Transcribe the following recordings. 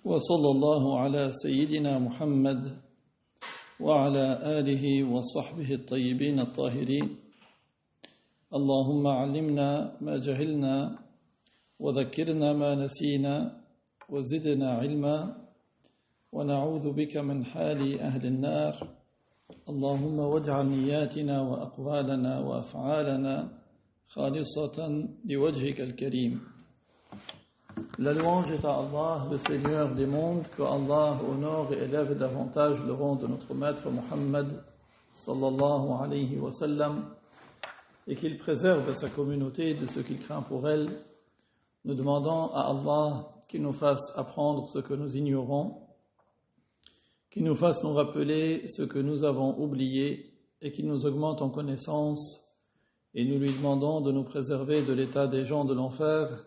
وصلى الله على سيدنا محمد وعلى آله وصحبه الطيبين الطاهرين اللهم علمنا ما جهلنا وذكرنا ما نسينا وزدنا علما ونعوذ بك من حال أهل النار اللهم واجعل نياتنا وأقوالنا وأفعالنا خالصة لوجهك الكريم. La louange est à Allah, le Seigneur des mondes, que Allah honore et élève davantage le rang de notre maître Muhammad sallallahu alayhi wa sallam et qu'il préserve sa communauté de ce qu'il craint pour elle. Nous demandons à Allah qu'il nous fasse apprendre ce que nous ignorons, qu'il nous fasse nous rappeler ce que nous avons oublié et qu'il nous augmente en connaissance. Et nous lui demandons de nous préserver de l'état des gens de l'enfer.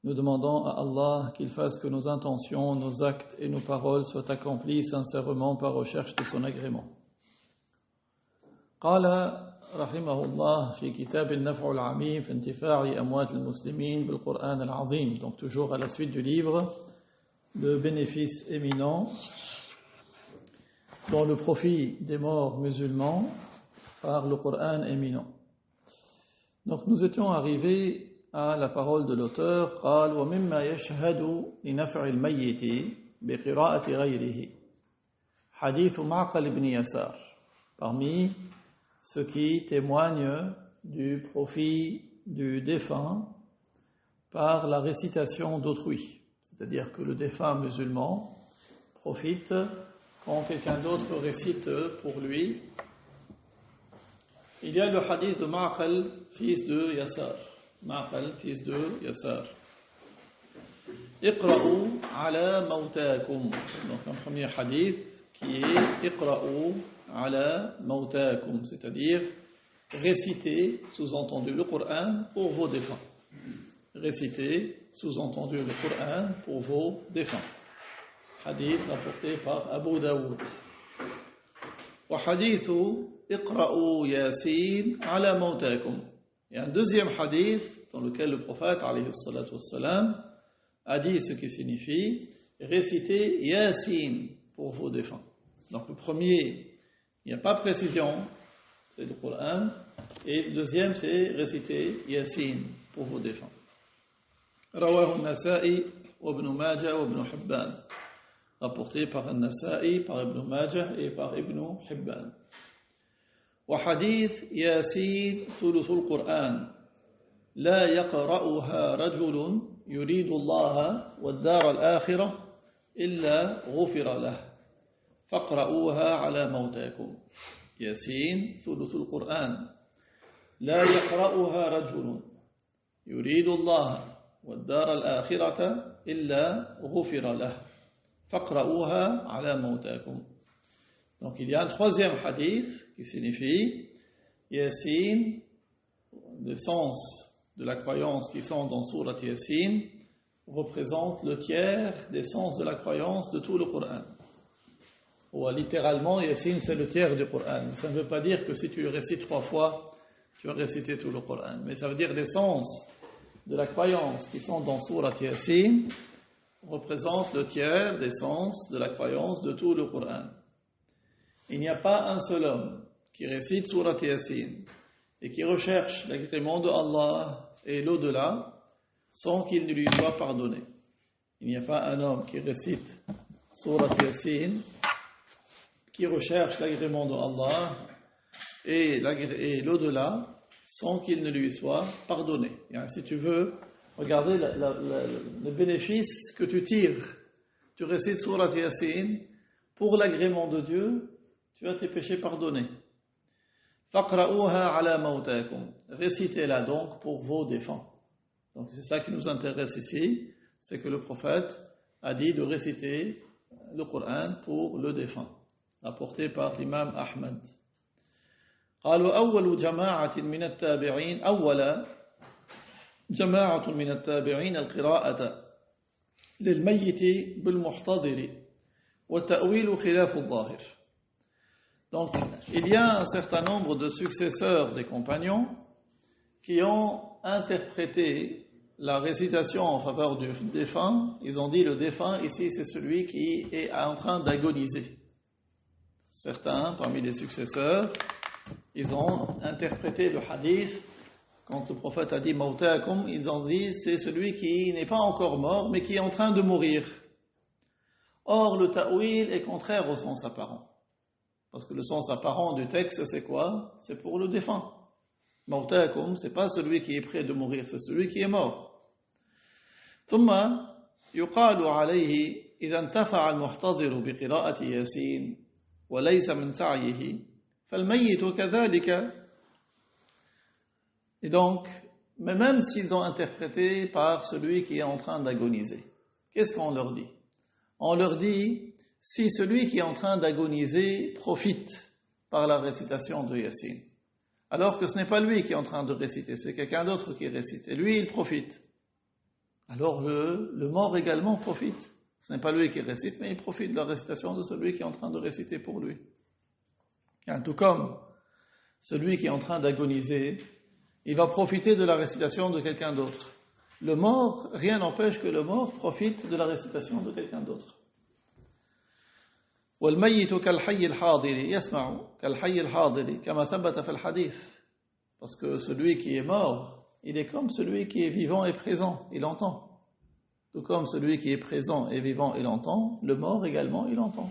Nous demandons à Allah qu'il fasse que nos intentions, nos actes et nos paroles soient accomplis sincèrement par recherche de son agrément. قال رحمه الله في كتاب النفع العميم في انتفاع أموات المسلمين بالقرآن العظيم. Donc toujours à la suite du livre, le bénéfice éminent dans le profit des morts musulmans par le Coran éminent. Donc nous étions arrivés à la parole de l'auteur قال ومما يشهد لنفع الميت بقراءة غيره حديث معقل بن يسار. Parmi ce qui témoigne du profit du défunt par la récitation d'autrui, c'est-à-dire que le défunt musulman profite quand quelqu'un d'autre récite pour lui. Il y a le hadith de Ma'qal, fils de Yasar. Ma'qal, fils de Yasar. Iqra'u ala mawtakum. Donc un premier hadith qui est Iqra'u ala mawtakum, c'est-à-dire réciter, sous-entendu le Coran, pour vos défunts. Réciter, sous-entendu le Coran, pour vos défunts. Hadith rapporté par Abu Daoud. Wa hadithu Iqra'u Yasin ala mawtakum. Et un deuxième hadith dans lequel le prophète alayhi salatu wassalam a dit ce qui signifie réciter Yasin pour vos défunts. Donc le premier, il n'y a pas de précision, c'est le Coran, et le deuxième c'est réciter Yasin pour vos défunts. Rawahu an-Nasa'i wa Ibn Majah wa Ibn Hibban. Rapporté par An-Nasa'i, par Ibn Majah et par Ibn Hibban. وحديث ياسين ثلث القرآن لا يقرأها رجل يريد الله والدار الآخرة إلا غفر له فاقرؤوها على موتاكم. ياسين ثلث القرآن لا يقرأها رجل يريد الله والدار الآخرة إلا غفر له فاقرؤوها على موتاكم. Donc il y a un troisième hadith qui signifie Yasin, l'essence de la croyance qui sont dans Surat Yasin représente le tiers d'essence de la croyance de tout le Coran. Ou littéralement, Yasin c'est le tiers du Coran. Ça ne veut pas dire que si tu récites 3 fois, tu as récité tout le Coran. Mais ça veut dire l'essence de la croyance qui sont dans Surat Yasin représente le tiers d'essence de la croyance de tout le Coran. Il n'y a pas un seul homme qui récite Surat Yasin et qui recherche l'agrément de Allah et l'au-delà sans qu'il ne lui soit pardonné. Il n'y a pas un homme qui récite Surat Yasin qui recherche l'agrément de Allah et l'au-delà sans qu'il ne lui soit pardonné. Et si tu veux regarder le bénéfice que tu tires, tu récites Surat Yasin pour l'agrément de Dieu, tu as tes péchés pardonnés. Faqra'uha ala mawtakum. Récitez-la donc pour vos défunts. Donc c'est ça qui nous intéresse ici, c'est que le prophète a dit de réciter le Coran pour le défunt, rapporté par l'imam Ahmad. قالوا أول جماعة من التابعين جماعة من التابعين القراءة للميت بالمحتضر والتأويل خلاف الظاهر. Donc, il y a un certain nombre de successeurs des compagnons qui ont interprété la récitation en faveur du défunt, ils ont dit le défunt ici c'est celui qui est en train d'agoniser. Certains parmi les successeurs, ils ont interprété le hadith, quand le prophète a dit Mautakum, ils ont dit c'est celui qui n'est pas encore mort mais qui est en train de mourir. Or le ta'wil est contraire au sens apparent. Parce que le sens apparent du texte c'est quoi? C'est pour le défunt. Mautakum, c'est pas celui qui est prêt de mourir, c'est celui qui est mort. ثم يقال عليه إذا انتفع المحتضر بقراءة ياسين وليس من سعيه فالميت كذلك. Et donc, mais même s'ils ont interprété par celui qui est en train d'agoniser, qu'est-ce qu'on leur dit? On leur dit, si celui qui est en train d'agoniser profite par la récitation de Yassine, alors que ce n'est pas lui qui est en train de réciter, c'est quelqu'un d'autre qui récite, et lui il profite, alors le mort également profite. Ce n'est pas lui qui récite, mais il profite de la récitation de celui qui est en train de réciter pour lui. Tout comme celui qui est en train d'agoniser, il va profiter de la récitation de quelqu'un d'autre. Le mort, rien n'empêche que le mort profite de la récitation de quelqu'un d'autre. وَالْمَيِّتُ كَالْحَيِّ الْحَاضِرِ يَسْمَعُ كَالْحَيِّ الْحَاضِرِ كَمَا ثَبَتَ فِي الْحَدِيثِ. Parce que celui qui est mort, il est comme celui qui est vivant et présent, il entend. Tout comme celui qui est présent et vivant, il entend, le mort également, il entend.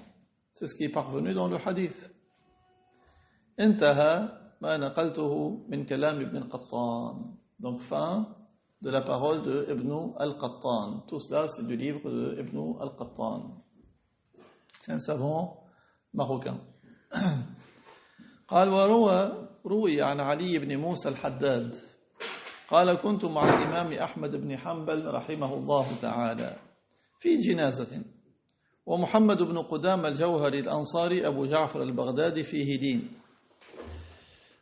C'est ce qui est parvenu dans le hadith. انتهى ما نقلته من كلام ابن القطان. Donc fin de la parole de Ibn al-Qattan. Tout cela c'est du livre de Ibn al-Qattan. C'est un savant marocain. قال روي عن علي بن موسى الحداد قال كنت مع الإمام أحمد بن حنبل رحمه الله تعالى في جنازة ومحمد بن قدامة الجوهري الأنصاري أبو جعفر البغدادي فيه دين.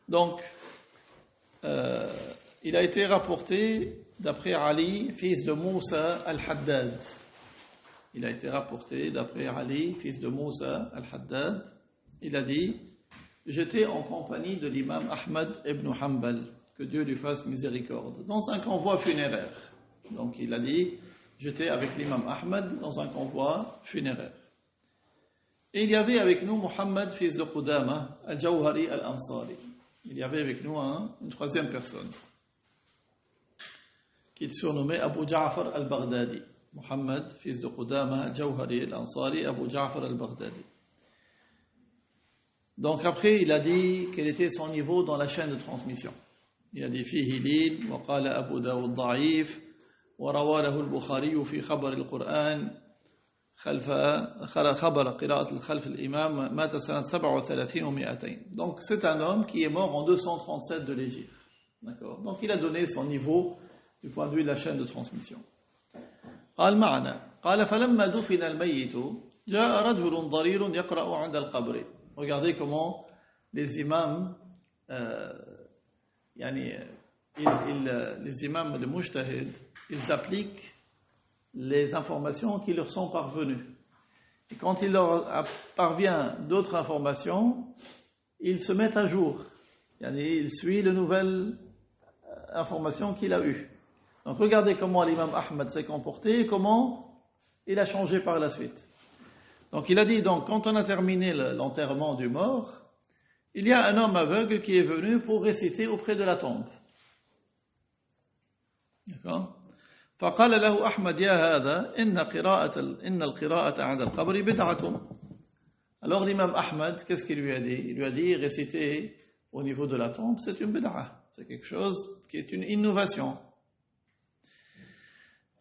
Donc, il a été rapporté d'après Ali, fils de Moussa al-Haddad. Il a été rapporté d'après Ali, fils de Moussa al-Haddad. Il a dit, j'étais en compagnie de l'imam Ahmad ibn Hanbal, que Dieu lui fasse miséricorde, dans un convoi funéraire. Donc il a dit, j'étais avec l'imam Ahmad dans un convoi funéraire. Et il y avait avec nous Muhammad, fils de Qudama, al-Jawhari al-Ansari. Il y avait avec nous une troisième personne, qu'il surnommait Abu Ja'far al-Baghdadi. Muhammad, fils de Qudama, al-Jawhari al-Ansari, Abu Ja'far al-Baghdadi. Donc après, il a dit quel était son niveau dans la chaîne de transmission. Il a dit فيه لين وقال أبو داود ضعيف وروى له البخاري في خبر القرآن خبر قراءة الخلف الإمام مات سنة 37 و200. Donc c'est un homme qui est mort en 237 de l'Hégire. D'accord. Donc il a donné son niveau du point de vue de la chaîne de transmission. قال معنا قال فلما دفن الميت جاء رجل ضرير يقرأ عند القبر. Regardez comment les imams les imams de Mujtahid, ils appliquent les informations qui leur sont parvenues. Et quand il leur parvient d'autres informations, ils se mettent à jour. Ils suivent les nouvelles informations qu'il a eues. Donc regardez comment l'imam Ahmad s'est comporté et comment il a changé par la suite. Donc il a dit, donc, quand on a terminé l'enterrement du mort, il y a un homme aveugle qui est venu pour réciter auprès de la tombe. D'accord? فقال له أحمد يا هذا إن القراءة عند القبر بدعة. Alors l'imam Ahmad, qu'est-ce qu'il lui a dit? Il lui a dit, réciter au niveau de la tombe, c'est une bid'a. C'est quelque chose qui est une innovation.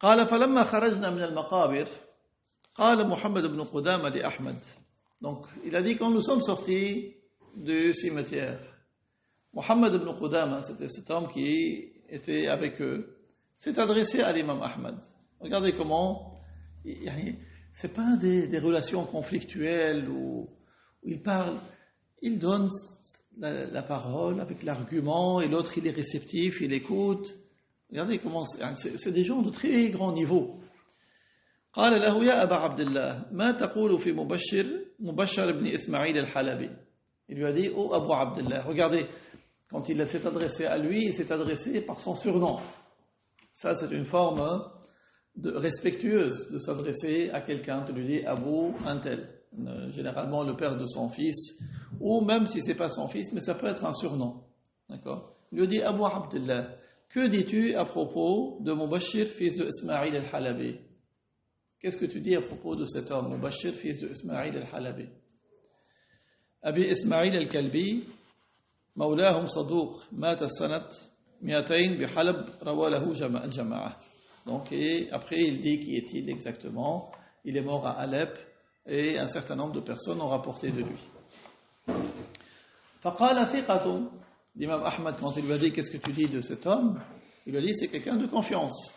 قال فلما خرجنا من المقابر قال محمد بن قدامة لأحمد. Donc il a dit, quand nous sommes sortis du cimetière, Muhammad ibn Qudama, c'était cet homme qui était avec eux, s'est adressé à l'imam Ahmad. Regardez comment, c'est pas des relations conflictuelles où il parle, il donne la parole avec l'argument et l'autre il est réceptif, il écoute. Regardez comment c'est des gens de très grand niveau. قال له يا أبا عبد الله ما تقول في مبشر بن إسماعيل الحلبي. Il lui a dit, oh Abu Abdullah, regardez, quand il s'est adressé à lui, il s'est adressé par son surnom. Ça, c'est une forme respectueuse de s'adresser à quelqu'un, de lui dire Abou un tel. Généralement le père de son fils, ou même si ce n'est pas son fils, mais ça peut être un surnom. D'accord? Il lui dit Abou Abdullah, que dis-tu à propos de Mubashir, fils de Ismaïl al-Halabi? Qu'est-ce que tu dis à propos de cet homme, Mubashir, fils de Ismaïl al-Halabi? Abi Ismaïl al-Kalbi, مولاهم صدوق مات سنة 200 بحلب روى له الجماعة. Donc, et après, il dit qui est-il exactement. Il est mort à Alep et un certain nombre de personnes ont rapporté de lui. فقال ثقة. L'imam Ahmad, quand il lui a dit qu'est-ce que tu dis de cet homme, il lui a dit c'est quelqu'un de confiance.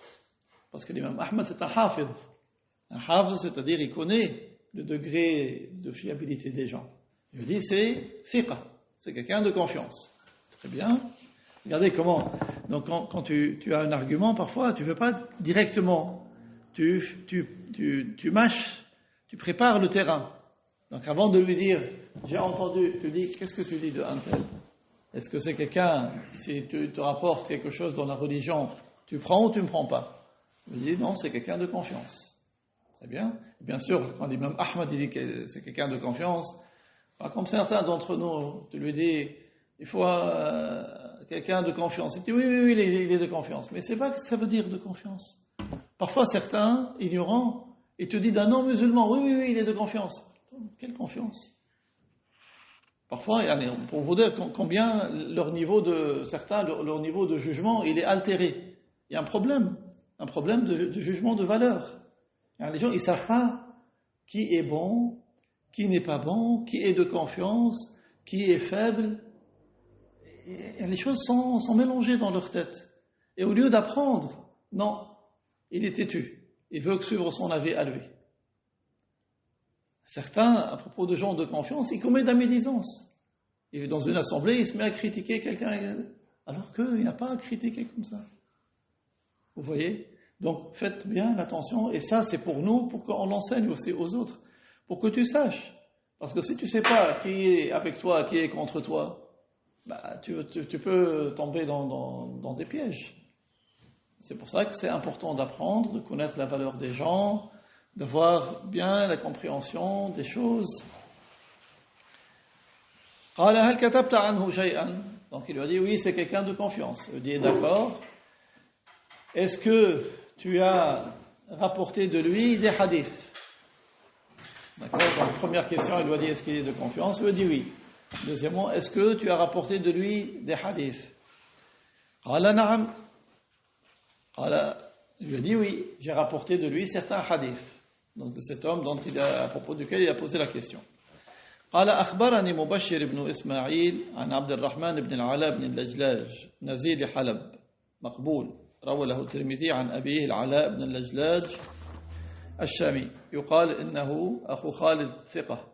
Parce que l'imam Ahmad, c'est un hafid. Un hafid, c'est-à-dire il connaît le degré de fiabilité des gens. Il lui dit c'est thiqa, c'est quelqu'un de confiance. Très bien. Regardez comment. Donc quand tu as un argument, parfois tu ne veux pas directement. Tu mâches, tu prépares le terrain. Donc avant de lui dire, j'ai entendu, tu dis, qu'est-ce que tu dis de un tel? Est-ce que c'est quelqu'un, si tu te rapportes quelque chose dans la religion, tu prends ou tu ne prends pas? Il dit non, c'est quelqu'un de confiance. Très bien. Bien sûr, quand l'imam Ahmad dit que c'est quelqu'un de confiance, pas comme certains d'entre nous, tu lui dis, il faut quelqu'un de confiance. Il dit oui, il est de confiance. Mais c'est pas que ça veut dire de confiance. Parfois certains, ignorants, ils te disent d'un non-musulman, oui, il est de confiance. Quelle confiance? Parfois, pour vous dire combien leur niveau de certains, leur niveau de jugement, il est altéré. Il y a un problème de jugement de valeur. Les gens, ils ne savent pas qui est bon, qui n'est pas bon, qui est de confiance, qui est faible. Et les choses sont mélangées dans leur tête. Et au lieu d'apprendre, non, il est têtu. Il veut suivre son avis à lui. Certains, à propos de gens de confiance, ils commettent de la médisance. Et dans une assemblée, il se met à critiquer quelqu'un, alors qu'il n'a pas à critiquer comme ça. Vous voyez? Donc, faites bien attention. Et ça, c'est pour nous, pour qu'on l'enseigne aussi aux autres. Pour que tu saches. Parce que si tu ne sais pas qui est avec toi, qui est contre toi, tu peux tomber dans des pièges. C'est pour ça que c'est important d'apprendre, de connaître la valeur des gens, d'avoir bien la compréhension des choses. Donc il lui a dit oui, c'est quelqu'un de confiance. Il lui a dit d'accord. Est-ce que tu as rapporté de lui des hadiths? D'accord. Donc première question, il lui a dit est-ce qu'il est de confiance? Il lui a dit oui. Deuxièmement, est-ce que tu as rapporté de lui des hadiths? Il lui a dit oui, j'ai rapporté de lui certains hadiths. Donc de cet homme à propos duquel il a posé la question. قال أخبرني مبشر بن إسماعيل عن عبد الرحمن بن العلاء بن اللجلاج نزيل حلب مقبول روى له الترمذي عن أبيه العلاء بن اللجلاج الشامي يقال إنه أخو خالد ثقة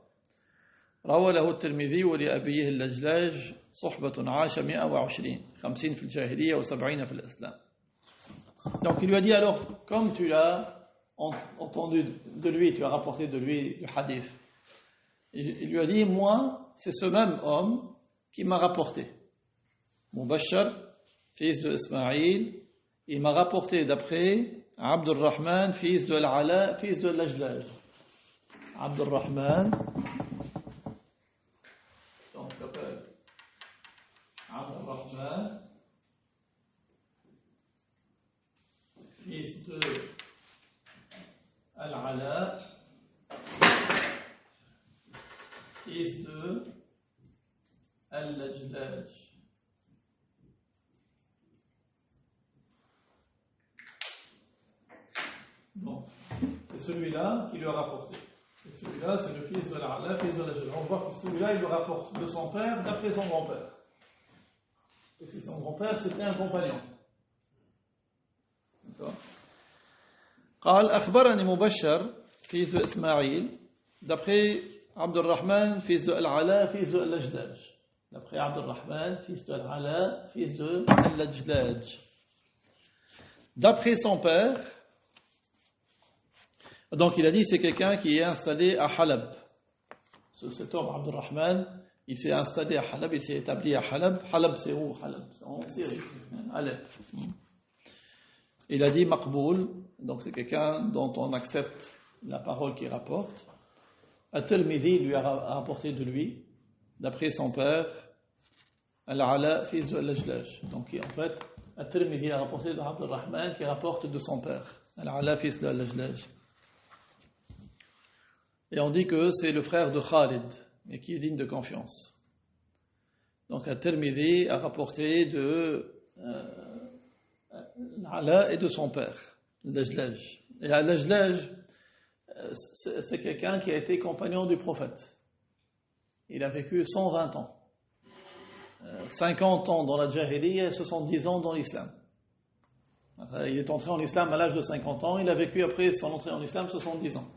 روى له الترمذي ولأبيه اللجلاج صحبة عاش 120 50 في الجاهلية و70 في الإسلام. Donc il lui a dit alors, comme tu l'as entendu de lui, tu as rapporté de lui du hadith, il lui a dit, moi, c'est ce même homme qui m'a rapporté. Mubashar, fils de Ismaïl, il m'a rapporté d'après Abdurrahman, fils de Al-Ala, fils de Lajlaj. Abdurrahman, donc ça s'appelle Abdurrahman, fils de Al-Ala, fils de Al-Lajlaj. Donc, c'est celui-là qui lui a rapporté. Et celui-là, c'est le fils de Al-Ala, fils de Al-Lajlaj. On voit que celui-là, il le rapporte de son père d'après son grand-père. Et si son grand-père, c'était un compagnon. D'accord. قال أخبرني مبشر fils de Ismaïl d'après Abdurrahman fils de Al-Ala fils de Al-Lajlaj. D'après Abdurrahman fils de Al-Ala fils de Al-Lajlaj. D'après son père, donc il a dit c'est quelqu'un qui est installé à Halab. Cet homme Abdurrahman, il s'est installé à Halab, il s'est établi à Halab. Halab c'est où? Halab c'est en Syrie, Alep. Il a dit maqboul, donc c'est quelqu'un dont on accepte la parole qu'il rapporte. At-Tirmidhi lui a rapporté de lui, d'après son père, Al-Ala fils de Al-Ajlaj. Donc en fait, At-Tirmidhi a rapporté de Abd al-Rahman qui rapporte de son père, Al-Ala fils de Al-Ajlaj. Et on dit que c'est le frère de Khalid, et qui est digne de confiance. Donc At-Tirmidhi a rapporté de Al-Ala et de son père, Al-Ajlaj. Et Al-Ajlaj, c'est quelqu'un qui a été compagnon du prophète. Il a vécu 120 ans. 50 ans dans la Jahiliya et 70 ans dans l'islam. Il est entré en islam à l'âge de 50 ans, il a vécu après son entrée en islam 70 ans.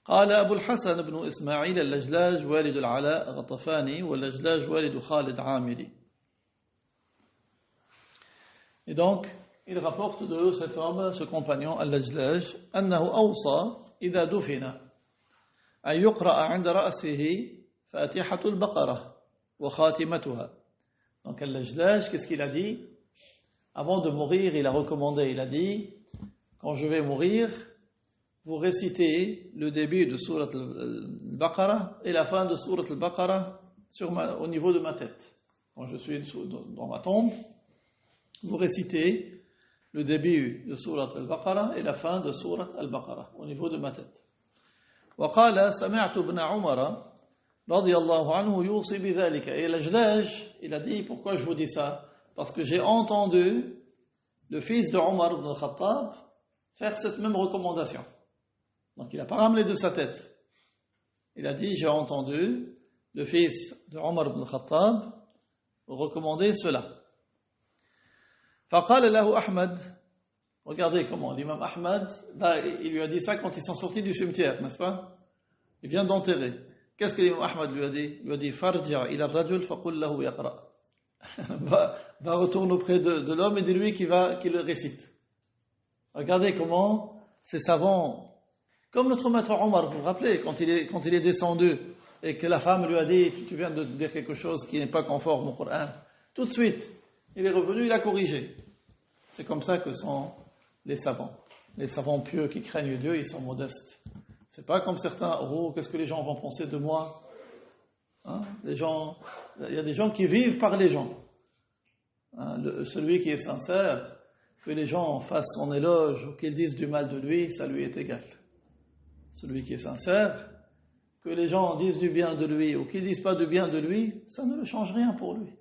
قال أبو الحسن بن إسماعيل اللجلاج والد العلاء غطفاني واللجلاج والد خالد عامري. Et donc, il rapporte de cet homme, ce compagnon, Al-Lajlaj, أنه أوصى إذا دفن أن يقرأ عند رأسه فاتحة البقرة وخاتمتها. Donc Al-Lajlaj, qu'est-ce qu'il a dit? Avant de mourir, il a recommandé, il a dit, quand je vais mourir, vous récitez le début de Surat al-Baqarah et la fin de Surat al-Baqarah au niveau de ma tête. Quand je suis dans ma tombe, vous récitez le début de Surat al-Baqarah et la fin de Surat al-Baqarah au niveau de ma tête. وقال سمعت ابن عمر رضي الله عنه يوصي بذلك. Et Al-Ajlaj, il a dit, pourquoi je vous dis ça? Parce que j'ai entendu le fils de Omar ibn Khattab faire cette même recommandation. Donc il n'a pas ramené de sa tête. Il a dit, j'ai entendu le fils de Omar ibn Khattab recommander cela. فقال له أحمد. Regardez comment l'imam Ahmad, il lui a dit ça quand ils sont sortis du cimetière, n'est-ce pas? Il vient d'enterrer. Qu'est-ce que l'imam Ahmad lui a dit? Il lui a dit farji' ila ar-rajul faqul lahu yaqra. Va retourner auprès de l'homme et dis-lui qu'il le récite. Regardez comment ces savants, comme notre maître Omar, vous vous rappelez, quand il est descendu et que la femme lui a dit tu viens de dire quelque chose qui n'est pas conforme au Coran, tout de suite, il est revenu, il a corrigé. C'est comme ça que sont les savants pieux qui craignent Dieu, ils sont modestes. C'est pas comme certains, oh, qu'est-ce que les gens vont penser de moi? Hein? Il y a des gens qui vivent par les gens. Hein? Celui qui est sincère, que les gens fassent son éloge ou qu'ils disent du mal de lui, ça lui est égal. Celui qui est sincère, que les gens disent du bien de lui ou qu'ils disent pas du bien de lui, ça ne change rien pour lui.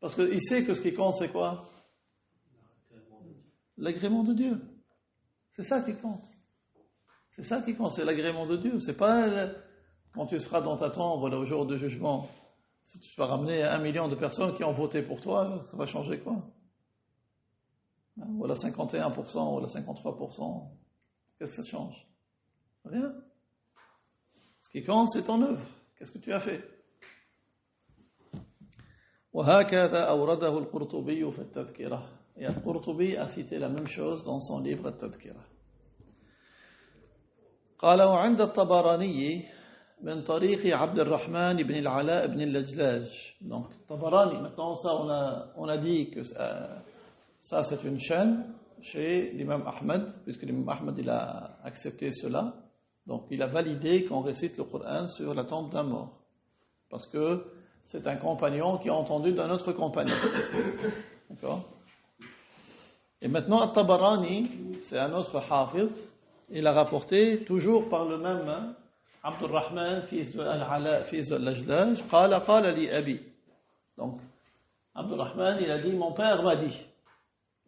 Parce qu'il sait que ce qui compte, c'est quoi? L'agrément de Dieu. C'est ça qui compte. C'est ça qui compte, c'est l'agrément de Dieu. C'est pas quand tu seras dans ta tombe, voilà, au jour du jugement, si tu vas ramener 1 million de personnes qui ont voté pour toi, ça va changer quoi? Voilà 51%, voilà 53%. Qu'est-ce que ça change? Rien. Ce qui compte, c'est ton œuvre. Qu'est-ce que tu as fait? وهكذا أورده القرطبي في التذكرة. Et Al-Qurtubi a cité la même chose dans son livre At-Tadhkira. قال وعند الطبراني من طريق عبد الرحمن بن العلاء بن اللجلاج. Donc Tabarani, maintenant ça on a dit que ça c'est une chaîne chez l'imam Ahmed, puisque l'imam Ahmed il a accepté cela. Donc il a validé qu'on récite le Coran sur la tombe d'un mort. Parce que c'est un compagnon qui a entendu d'un autre compagnon. D'accord? Et maintenant, At-Tabarani, c'est un autre hafid, il a rapporté, toujours par le même Abdurrahman, fils de Al-Ala, fils de Al-Lajlaj, qala li abi. Donc, Abdurrahman, il a dit, mon père m'a dit.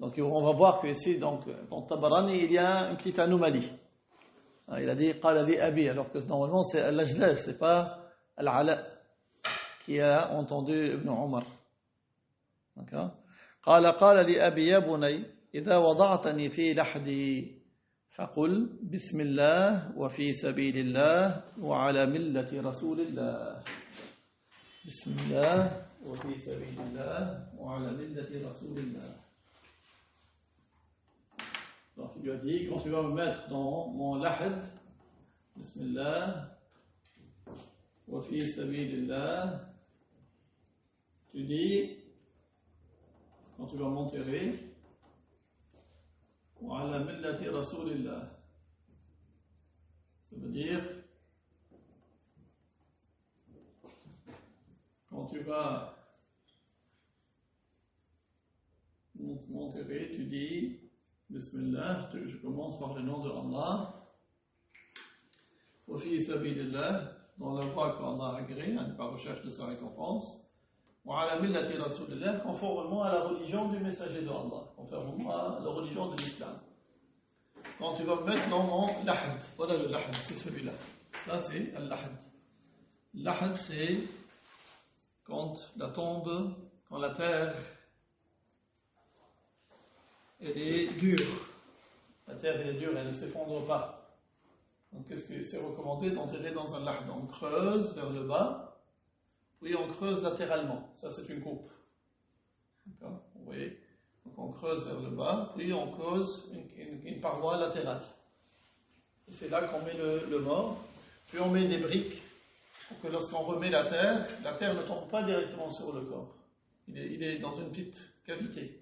Donc, on va voir que ici, donc, dans Tabarani, il y a une petite anomalie. Il a dit, qala li abi, alors que normalement, c'est Al-Lajlaj, c'est pas Al-Ala qui a entendu Ibn Omar. D'accord? قال لأبي يا بني إذا وضعتني في لحدي فقل بسم الله وفي سبيل الله وعلى ملة رسول الله. بسم الله وفي سبيل الله وعلى ملة رسول الله. Donc il lui a dit, quand tu vas me mettre dans mon lahad, Bismillah wa fi sabilillah, tu dis quand tu vas m'enterrer, wa ala millati rasulillah. Ça veut dire, quand tu vas m'enterrer, tu dis Bismillah, je commence par le nom de Allah, wa fi sabilillah, dans la voie qu'Allah a agréée, par recherche de sa récompense, wa ala millati rasulillah, conformément à la religion du messager de Allah, conformément à la religion de l'islam. Quand tu vas me mettre dans mon lahad, voilà le lahad, c'est celui-là. Ça c'est al-lahad. Lahad c'est quand la tombe, quand la terre, elle est dure. La terre elle est dure, elle ne s'effondre pas. Donc qu'est-ce que c'est recommandé d'enterrer dans un lahad? On creuse vers le bas, puis on creuse latéralement. Ça c'est une coupe. D'accord? Vous voyez? Donc on creuse vers le bas, puis on creuse une paroi latérale. Et c'est là qu'on met le mort. Puis on met des briques pour que lorsqu'on remet la terre ne tombe pas directement sur le corps. Il est dans une petite cavité.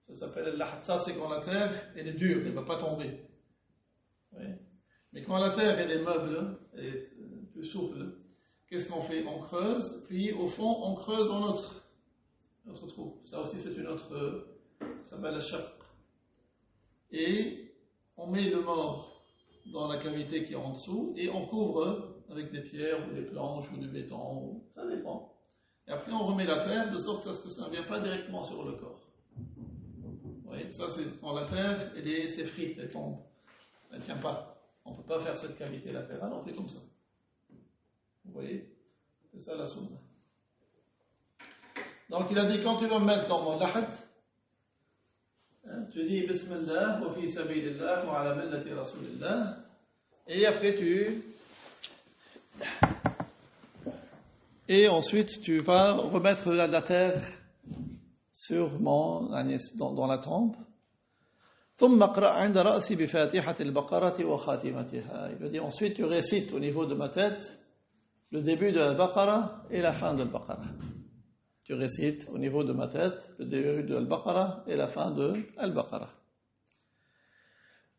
Ça s'appelle al-lahad. Ça c'est quand la terre elle est dure, elle ne va pas tomber. Oui. Mais quand la terre elle est meuble, elle est plus souple, qu'est-ce qu'on fait? On creuse, puis au fond on creuse un autre trou. Ça aussi c'est une autre... ça s'appelle la shaq. Et on met le mort dans la cavité qui est en dessous et on couvre avec des pierres ou des planches ou du béton, ça dépend. Et après on remet la terre de sorte à ce que ça ne vienne pas directement sur le corps. Vous voyez, ça c'est quand la terre elle s'effrite, elle tombe, elle ne tient pas. On ne peut pas faire cette cavité latérale, on fait comme ça. Vous voyez, c'est ça la sunna. Donc il a dit quand tu vas me mettre dans mon lahad, tu dis Bismillah, wa fi sabilillah, wa ala millati rasulillah, et après et ensuite tu vas remettre la terre sur dans la tombe. ثم اقرأ عند رأسي بفاتحة البقرة وخاتمتها. Il dit ensuite tu récites au niveau de ma tête le début de Al-Baqarah et la fin de Al-Baqarah. Tu récites au niveau de ma tête le début de Al-Baqarah et la fin de Al-Baqarah.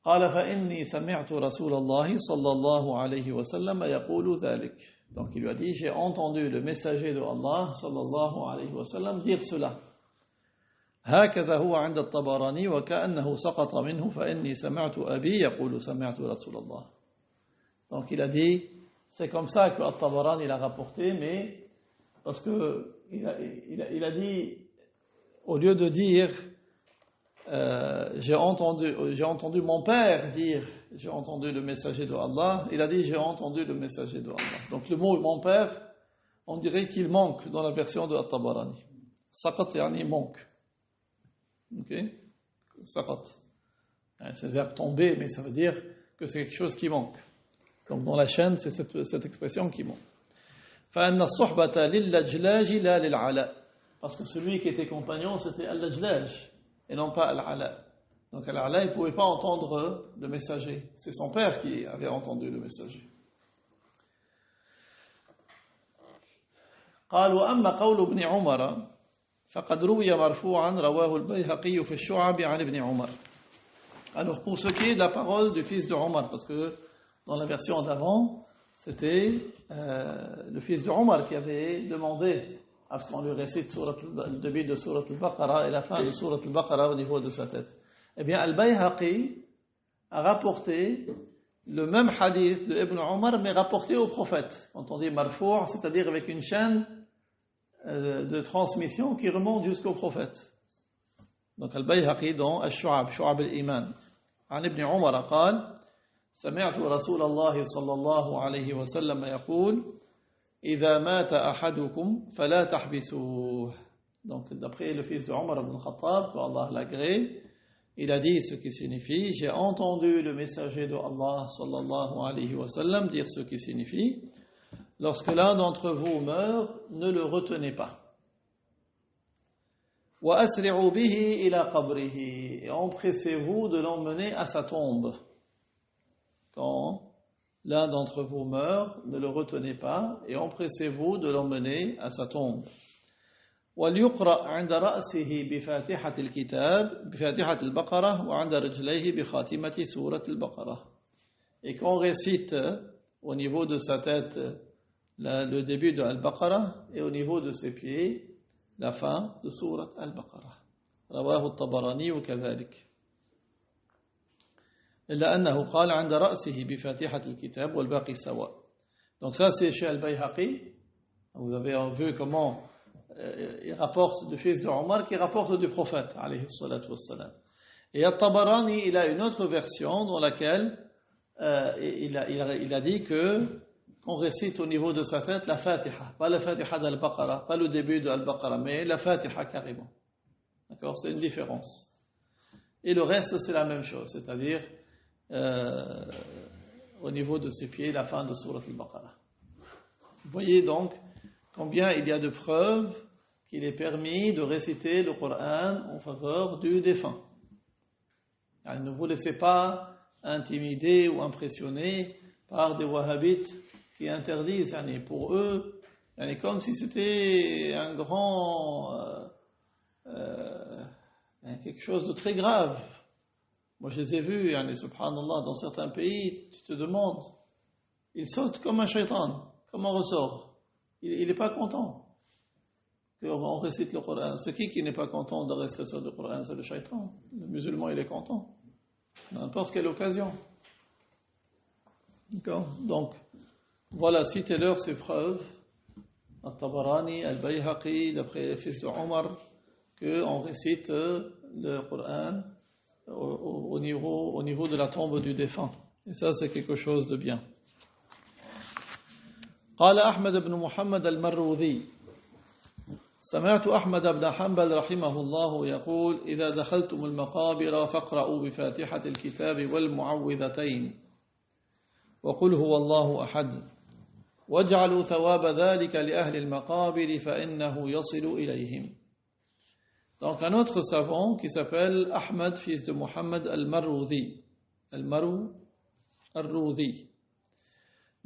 قال فإني سمعت رسول الله صلى الله عليه وسلم يقول ذلك. Donc il lui a dit j'ai entendu le messager de Allah صلى الله عليه وسلم dire cela. هكذا هو عند الطبراني وكأنه سقط منه فإني سمعت أبي يقول سمعت رسول الله. Donc il a dit c'est comme ça que At-Tabarani il a rapporté, mais parce que il a dit au lieu de dire j'ai entendu mon père dire j'ai entendu le messager de Allah, il a dit j'ai entendu le messager de Allah. Donc le mot mon père on dirait qu'il manque dans la version de At-Tabarani. Saqat yani manque. Ok, saqat. C'est le verbe tomber, mais ça veut dire que c'est quelque chose qui manque. Donc dans la chaîne, c'est cette expression qui manque. فَأَنَّ الصُّحْبَةَ لِلَّجْلَاجِ لَا لِلْعَلَى. Parce que celui qui était compagnon, c'était Al-Lajlaj, et non pas Al-Ala. Donc Al-Ala, il ne pouvait pas entendre le messager. C'est son père qui avait entendu le messager. قال وأما قول ابن عمر فقد روي مرفوعا رواه البيهقي في الشعب عن ابن عمر. Alors pour ce qui est de la parole du fils de Omar, parce que dans la version d'avant c'était le fils de Omar qui avait demandé à ce qu'on lui récite le début de Surat al-Baqarah et la fin de Surat al-Baqarah au niveau de sa tête. Eh bien Al-Bayhaqi a rapporté le même hadith de Ibn Omar mais rapporté au prophète. Quand on dit marfou', c'est-à-dire avec une chaîne de transmission qui remonte jusqu'au prophète. Donc Al-Bayhaqi dans Al-Shu'ab, Shu'ab al-Iman. عن ابن عمر قال سمعت رسول الله صلى الله عليه وسلم يقول إذا مات أحدكم فلا تحبسوه. Donc d'après le fils de Omar ibn Khattab, qu'Allah l'agrée, il a dit ce qui signifie j'ai entendu le messager de Allah sallallahu alayhi wa sallam dire ce qui signifie lorsque l'un d'entre vous meurt, ne le retenez pas. وَأَسْرِعُوا بِهِ إِلَى قَبْرِهِ. Et empressez-vous de l'emmener à sa tombe. Quand l'un d'entre vous meurt, ne le retenez pas et empressez-vous de l'emmener à sa tombe. وليقرأ عند رأسه بفاتحة الكتاب بفاتحة البقرة وعند رجليه بخاتمة سورة البقرة. Et qu'on récite au niveau de sa tête le début de Al-Baqarah et au niveau de ses pieds la fin de Surat Al-Baqarah. رواه الطبراني وكذلك. إلا أنه قال عند رأسه بفاتحة الكتاب والباقي سواء. Donc ça c'est chez Al-Bayhaqi. Vous avez vu comment il rapporte du fils de Omar qui rapporte du prophète alayhi salatu wassalam. Et Al-Tabarani il a une autre version dans laquelle il a dit qu'on récite au niveau de sa tête la Fatiha, pas la Fatiha d'Al-Baqarah, pas le début de Al-Baqarah, mais la Fatiha carrément. D'accord, c'est une différence. Et le reste c'est la même chose, c'est-à-dire au niveau de ses pieds la fin de Surat Al-Baqarah. Vous voyez donc combien il y a de preuves qu'il est permis de réciter le Coran en faveur du défunt. Alors, ne vous laissez pas intimider ou impressionner par des wahhabites qui interdisent. Pour eux, comme si c'était un grand quelque chose de très grave. Moi je les ai vus, subhanallah, dans certains pays, tu te demandes, ils sautent comme un shaitan, comme un ressort. Il n'est pas content qu'on récite le Coran. C'est qui n'est pas content de réciter le Coran? C'est le shaitan. Le musulman, il est content. N'importe quelle occasion. D'accord? Donc, voilà, citez-leur ces preuves. Al-Tabarani, Al-Bayhaqi, d'après le fils de Omar, qu'on récite le Coran au niveau de la tombe du défunt. Et ça, c'est quelque chose de bien. قال أحمد بن محمد المروذي سمعت أحمد بن حنبل رحمه الله يقول إذا دخلتم المقابر فاقرأوا بفاتحة الكتاب والمعوذتين وقل هو الله أحد واجعلوا ثواب ذلك لأهل المقابر فإنه يصل إليهم. Donc un autre savant qui s'appelle Ahmad, fils de Muhammad al-Marrouzi. Al-Marrouzi.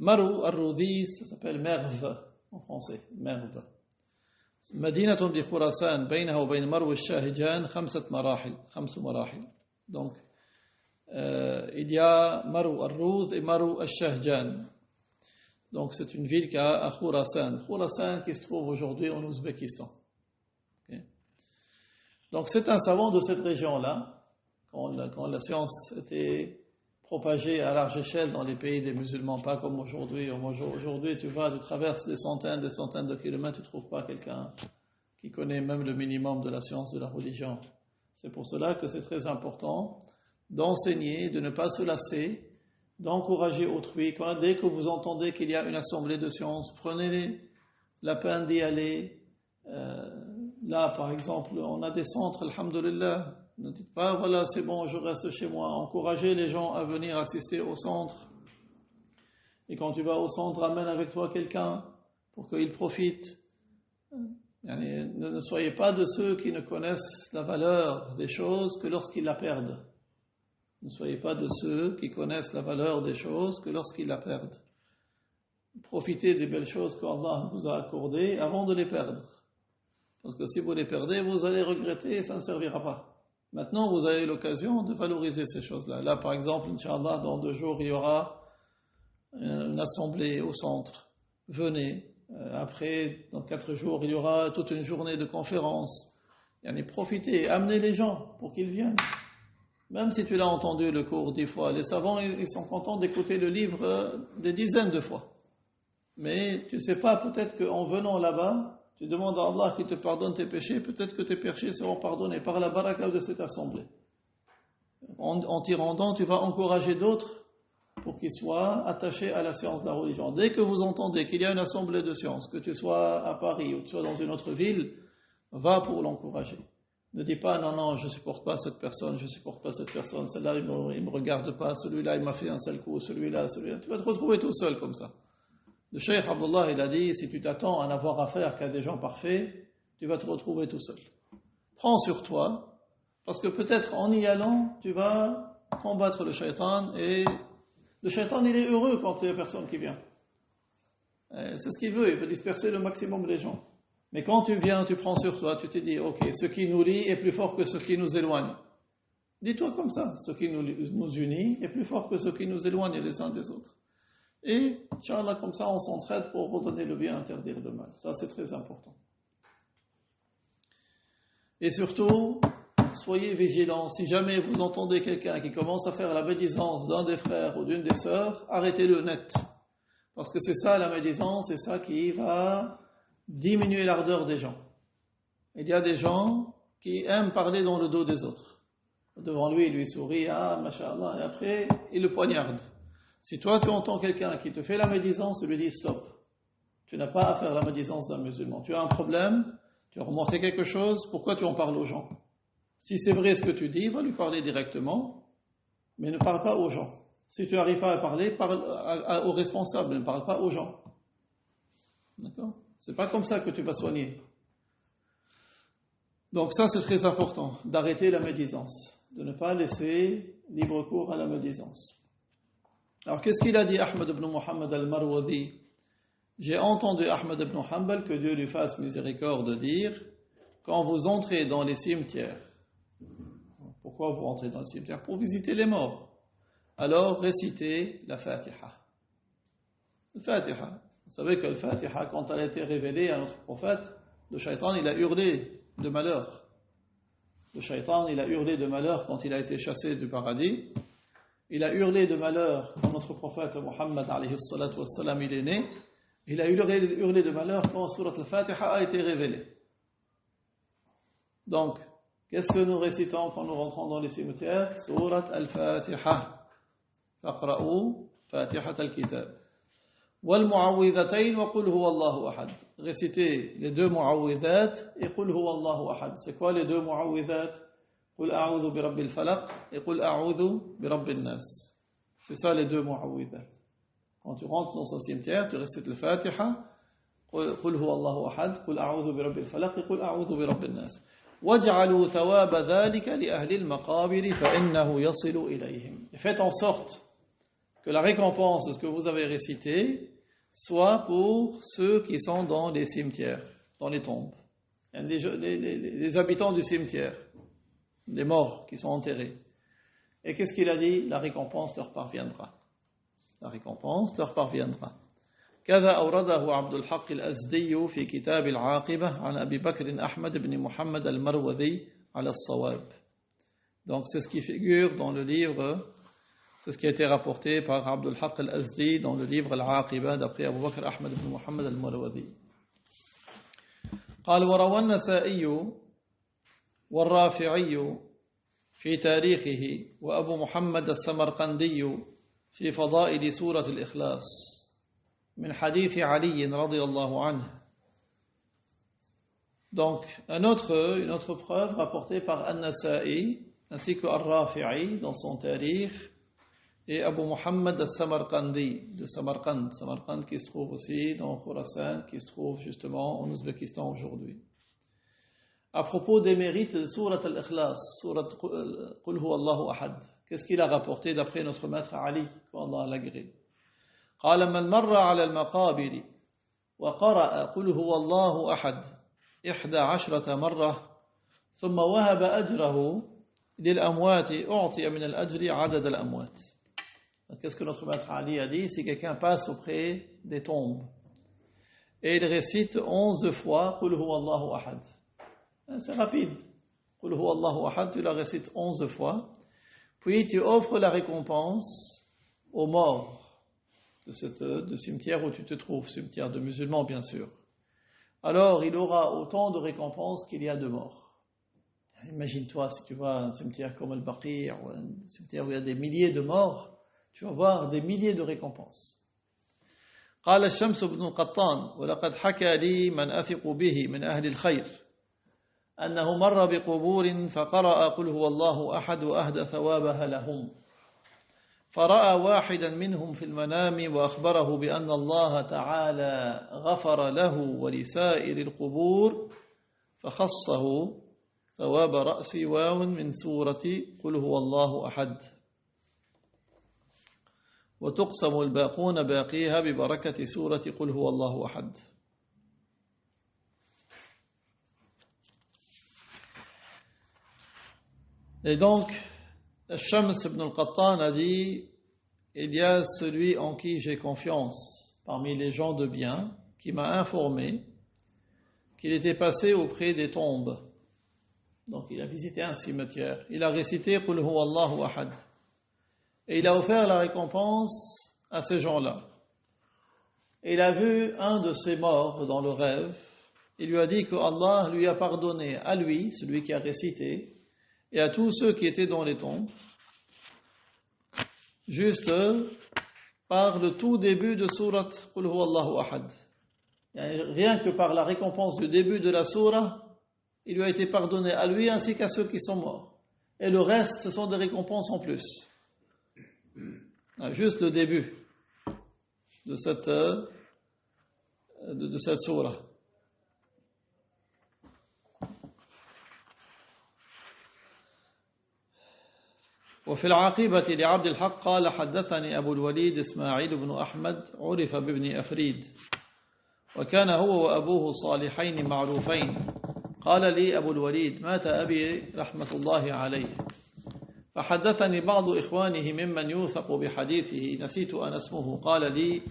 Marou al-Roudi, ça s'appelle Merv en français, Merv. مدينة بخراسان بينها وبين مرو الشاهجان 5 مراحل. Donc il y a Marou al-Roud et Marou al-Shahjan. Donc c'est une ville qui a à Khurasan qui se trouve aujourd'hui en Ouzbékistan. Okay. Donc c'est un savant de cette région-là, quand la science était propagée à large échelle dans les pays des musulmans, pas comme aujourd'hui. Aujourd'hui, tu traverses des centaines de kilomètres, tu ne trouves pas quelqu'un qui connaît même le minimum de la science de la religion. C'est pour cela que c'est très important d'enseigner, de ne pas se lasser, d'encourager autrui. Dès que vous entendez qu'il y a une assemblée de sciences, prenez la peine d'y aller. Là, par exemple, on a des centres, alhamdulillah. Ne dites pas, voilà, c'est bon, je reste chez moi. Encouragez les gens à venir assister au centre. Et quand tu vas au centre, amène avec toi quelqu'un pour qu'il profite. Ne soyez pas de ceux qui ne connaissent la valeur des choses que lorsqu'ils la perdent. Ne soyez pas de ceux qui connaissent la valeur des choses que lorsqu'ils la perdent. Profitez des belles choses qu'Allah vous a accordées avant de les perdre. Parce que si vous les perdez, vous allez regretter et ça ne servira pas. Maintenant, vous avez l'occasion de valoriser ces choses-là. Là, par exemple, Inch'Allah, dans 2 jours, il y aura une assemblée au centre. Venez. Après, dans 4 jours, il y aura toute une journée de conférences. Profitez, amenez les gens pour qu'ils viennent. Même si tu l'as entendu le cours 10 fois, les savants, ils sont contents d'écouter le livre des dizaines de fois. Mais tu ne sais pas, peut-être qu'en venant là-bas, tu demandes à Allah qu'il te pardonne tes péchés, peut-être que tes péchés seront pardonnés par la baraka de cette assemblée. En t'y rendant, tu vas encourager d'autres pour qu'ils soient attachés à la science de la religion. Dès que vous entendez qu'il y a une assemblée de sciences, que tu sois à Paris ou que tu sois dans une autre ville, va pour l'encourager. Ne dis pas, non, je ne supporte pas cette personne, celle-là, il ne me regarde pas, celui-là, il m'a fait un sale coup, celui-là. Tu vas te retrouver tout seul comme ça. Le Cheikh Abdullah, il a dit, si tu t'attends à n'avoir affaire qu'à des gens parfaits, tu vas te retrouver tout seul. Prends sur toi, parce que peut-être en y allant, tu vas combattre le shaitan, et le shaitan, il est heureux quand il y a personne qui vient. C'est ce qu'il veut, il veut disperser le maximum des gens. Mais quand tu viens, tu prends sur toi, tu te dis, ok, ce qui nous lie est plus fort que ce qui nous éloigne. Dis-toi comme ça, ce qui nous unit est plus fort que ce qui nous éloigne les uns des autres. Et, Inch'Allah, comme ça, on s'entraide pour redonner le bien, interdire le mal. Ça, c'est très important. Et surtout, soyez vigilants. Si jamais vous entendez quelqu'un qui commence à faire la médisance d'un des frères ou d'une des sœurs, arrêtez-le net. Parce que c'est ça la médisance, c'est ça qui va diminuer l'ardeur des gens. Il y a des gens qui aiment parler dans le dos des autres. Devant lui, il lui sourit, ah, masha'Allah, et après, il le poignarde. Si toi, tu entends quelqu'un qui te fait la médisance, tu lui dis stop. Tu n'as pas à faire la médisance d'un musulman. Tu as un problème, tu as remonté quelque chose, pourquoi tu en parles aux gens? Si c'est vrai ce que tu dis, va lui parler directement, mais ne parle pas aux gens. Si tu n'arrives pas à parler, parle aux responsables, ne parle pas aux gens. D'accord? C'est pas comme ça que tu vas soigner. Donc ça, c'est très important, d'arrêter la médisance, de ne pas laisser libre cours à la médisance. Alors, qu'est-ce qu'il a dit Ahmed ibn Muhammad al-Marwazi? J'ai entendu Ahmed ibn Hanbal, que Dieu lui fasse miséricorde, dire, quand vous entrez dans les cimetières, pourquoi vous rentrez dans le cimetière? Pour visiter les morts. Alors, récitez la Fatiha. La Fatiha. Vous savez que la Fatiha, quand elle a été révélée à notre prophète, le shaitan, il a hurlé de malheur. Le shaitan, il a hurlé de malheur quand il a été chassé du paradis. Il a hurlé de malheur quand notre prophète Muhammad alayhi salatu wassalam, il est né. Il a hurlé de malheur quand Surat al-Fatiha a été révélée. Donc, qu'est-ce que nous récitons quand nous rentrons dans les cimetières? Surat al-Fatiha. Faqra'u Fatihat al-Kitab. Wal mu'awwidhatayn wa qul huwa Allahu ahad. Récitez les deux mu'awwidhat et qul huwa Allahu ahad. C'est quoi les deux mu'awwidhat? Qul a'udhu bi rabbil falaq et qul a'udhu bi rabbin nas. C'est ça les deux mu'awwidhat. Quand tu rentres dans un cimetière, tu récites le Fatiha, qul huwa Allahu ahad, qul a'udhu bi rabbil falaq et qul a'udhu bi rabbin nas. وَاجْعَلُوا ثَوَابَ ذَلِكَ لِأَهْلِ الْمَقَابِرِ فَإِنَّهُ يَصِلُ إِلَيْهِمْ. Et faites en sorte que la récompense de ce que vous avez récité soit pour ceux qui sont dans les cimetières, dans les tombes. Les habitants du cimetière, les morts qui sont enterrés. Et qu'est-ce qu'il a dit? La récompense leur parviendra. La récompense leur parviendra. كذا أورده عبد الحق الأزدي في كتاب العاقبة عن أبي بكر أحمد بن محمد المروذي على الصواب. Donc c'est ce qui figure dans le livre, c'est ce qui a été rapporté par Abdul Haq al-Azdi dans le livre Al-Aqiba d'après Abu Bakr Ahmad ibn Muhammad al-Marwazi. قال وروى النسائي والرافعي في تاريخه وأبو محمد السمرقندي في فضائل سورة الإخلاص من حديث علي رضي الله عنه. Donc une autre preuve rapportée par An-Nasa'i ainsi que Ar-Rafi'i dans son Tarikh et Abu Muhammad al-Samarqandi de Samarqand qui se trouve aussi dans Khurasan, qui se trouve justement en Ouzbékistan aujourd'hui. À propos des mérites de Surat al-Ikhlas, Surat Qul huwa Allahu ahad, qu'est-ce qu'il a rapporté d'après notre maître Ali, qu'Allah l'agrée? قال من مر على المقابر وقرأ قل هو الله أحد 11 مرة ثم وهب أجره للأموات أعطي من الأجر عدد الأموات. Qu'est-ce que notre maître Ali a dit? Si quelqu'un passe auprès des tombes et il récite 11 fois قل هو الله أحد, c'est rapide. قل هو الله أحد, tu la récites 11 fois, puis tu offres la récompense aux morts de cimetière où tu te trouves, cimetière de musulmans bien sûr. Alors il aura autant de récompenses qu'il y a de morts. Imagine-toi si tu vas à un cimetière comme Al-Baqi' ou un cimetière où il y a des milliers de morts, tu vas voir des milliers de récompenses. قال الشمس بن القطان ولقد حكى لي من أثق به من أهل الخير أنه مر بقبور فقرأ قل هو الله أحد وأهدى ثوابها لهم فرأى واحدا منهم في المنام وأخبره بأن الله تعالى غفر له ولسائر القبور فخصه ثواب رأس واو من سورة قل هو الله أحد وتقسم الباقون باقيها ببركة سورة قل هو الله أحد. Et donc, Shams ibn al-Qattan a dit, il y a celui en qui j'ai confiance parmi les gens de bien, qui m'a informé qu'il était passé auprès des tombes. Donc il a visité un cimetière. Il a récité Qul huwa Allahu ahad. Et il a offert la récompense à ces gens-là. Et il a vu un de ses morts dans le rêve. Il lui a dit que Allah lui a pardonné à lui, celui qui a récité, et à tous ceux qui étaient dans les tombes, juste par le tout début de sourate Qul huwa Allahu ahad. Rien que par la récompense du début de la sourate, il lui a été pardonné à lui ainsi qu'à ceux qui sont morts. Et le reste, ce sont des récompenses en plus. Juste le début de cette sourate. وفي العاقبة لعبد الحق قال حدثني أبو الوليد إسماعيل بن أحمد عرف بابن أفريد وكان هو وأبوه صالحين معروفين قال لي أبو الوليد مات أبي رحمة الله عليه فحدثني بعض إخوانه ممن يوثق بحديثه نسيت أن اسمه قال لي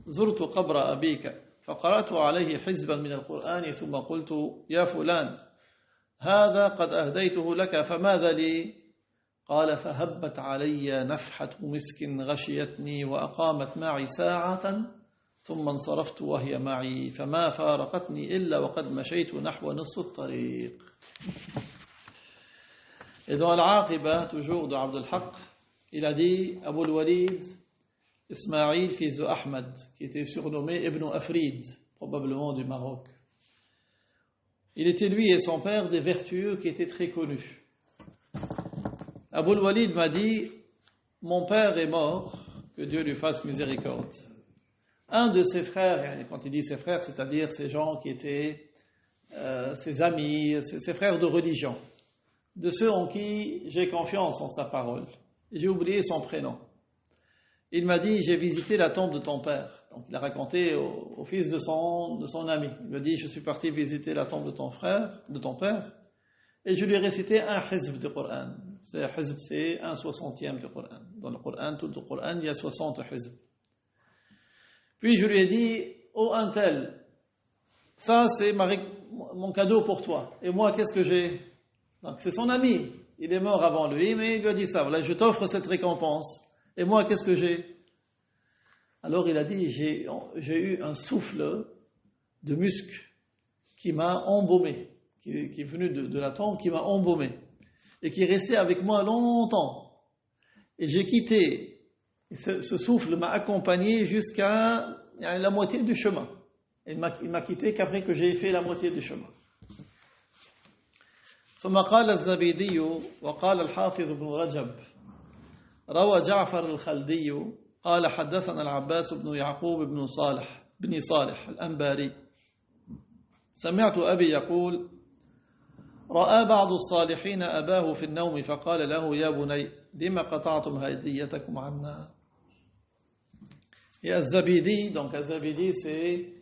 زرت قبر أبيك فقرأت عليه حزبا من القرآن ثم قلت يا فلان هذا قد أهديته لك فماذا لي قال فهبت علي نفحة مسك غشيتني وأقامت معي ساعة ثم انصرفت وهي معي فما فارقتني إلا وقد مشيت نحو نصف الطريق. Et dans l'Aqiba, toujours de Abd al-Haq, il a dit Abu al-Walid Ismaïl, fils de Ahmad, qui était surnommé Ibn Afrid, probablement du Maroc. Il était lui et son père des vertueux qui étaient très connus. Abu al-Walid m'a dit, mon père est mort, que Dieu lui fasse miséricorde. Un de ses frères, quand il dit ses frères, c'est-à-dire ces gens qui étaient ses amis, ses frères de religion, de ceux en qui j'ai confiance en sa parole. J'ai oublié son prénom. Il m'a dit, j'ai visité la tombe de ton père. Donc il a raconté au fils de son ami. Il m'a dit, je suis parti visiter la tombe de ton frère, de ton père, et je lui ai récité un hizb du Coran. C'est hizb, c'est 1/60 du Coran. Dans le Coran, tout le Coran, il y a 60 hizb. Puis je lui ai dit, oh un tel, ça c'est mon cadeau pour toi. Et moi, qu'est-ce que j'ai? Donc c'est son ami. Il est mort avant lui, mais il lui a dit ça. Voilà, je t'offre cette récompense. Et moi, qu'est-ce que j'ai? Alors il a dit, j'ai eu un souffle de musc qui m'a embaumé, qui est venu de la tombe, qui m'a embaumé, et qui est resté avec moi longtemps. Et j'ai quitté, et ce souffle m'a accompagné jusqu'à la moitié du chemin. Il m'a quitté qu'après que j'ai fait la moitié du chemin. ثم قال الزبيدي وقال الحافظ ابن رجب روى جعفر الخلدي قال حدثنا العباس بن يعقوب بن صالح الأنباري سمعت أبي يقول رأى بعض الصالحين أباه في النوم فقال له يا بني لما قطعتم هديتكم عنا. Et Az-Zabidi, donc Az-Zabidi c'est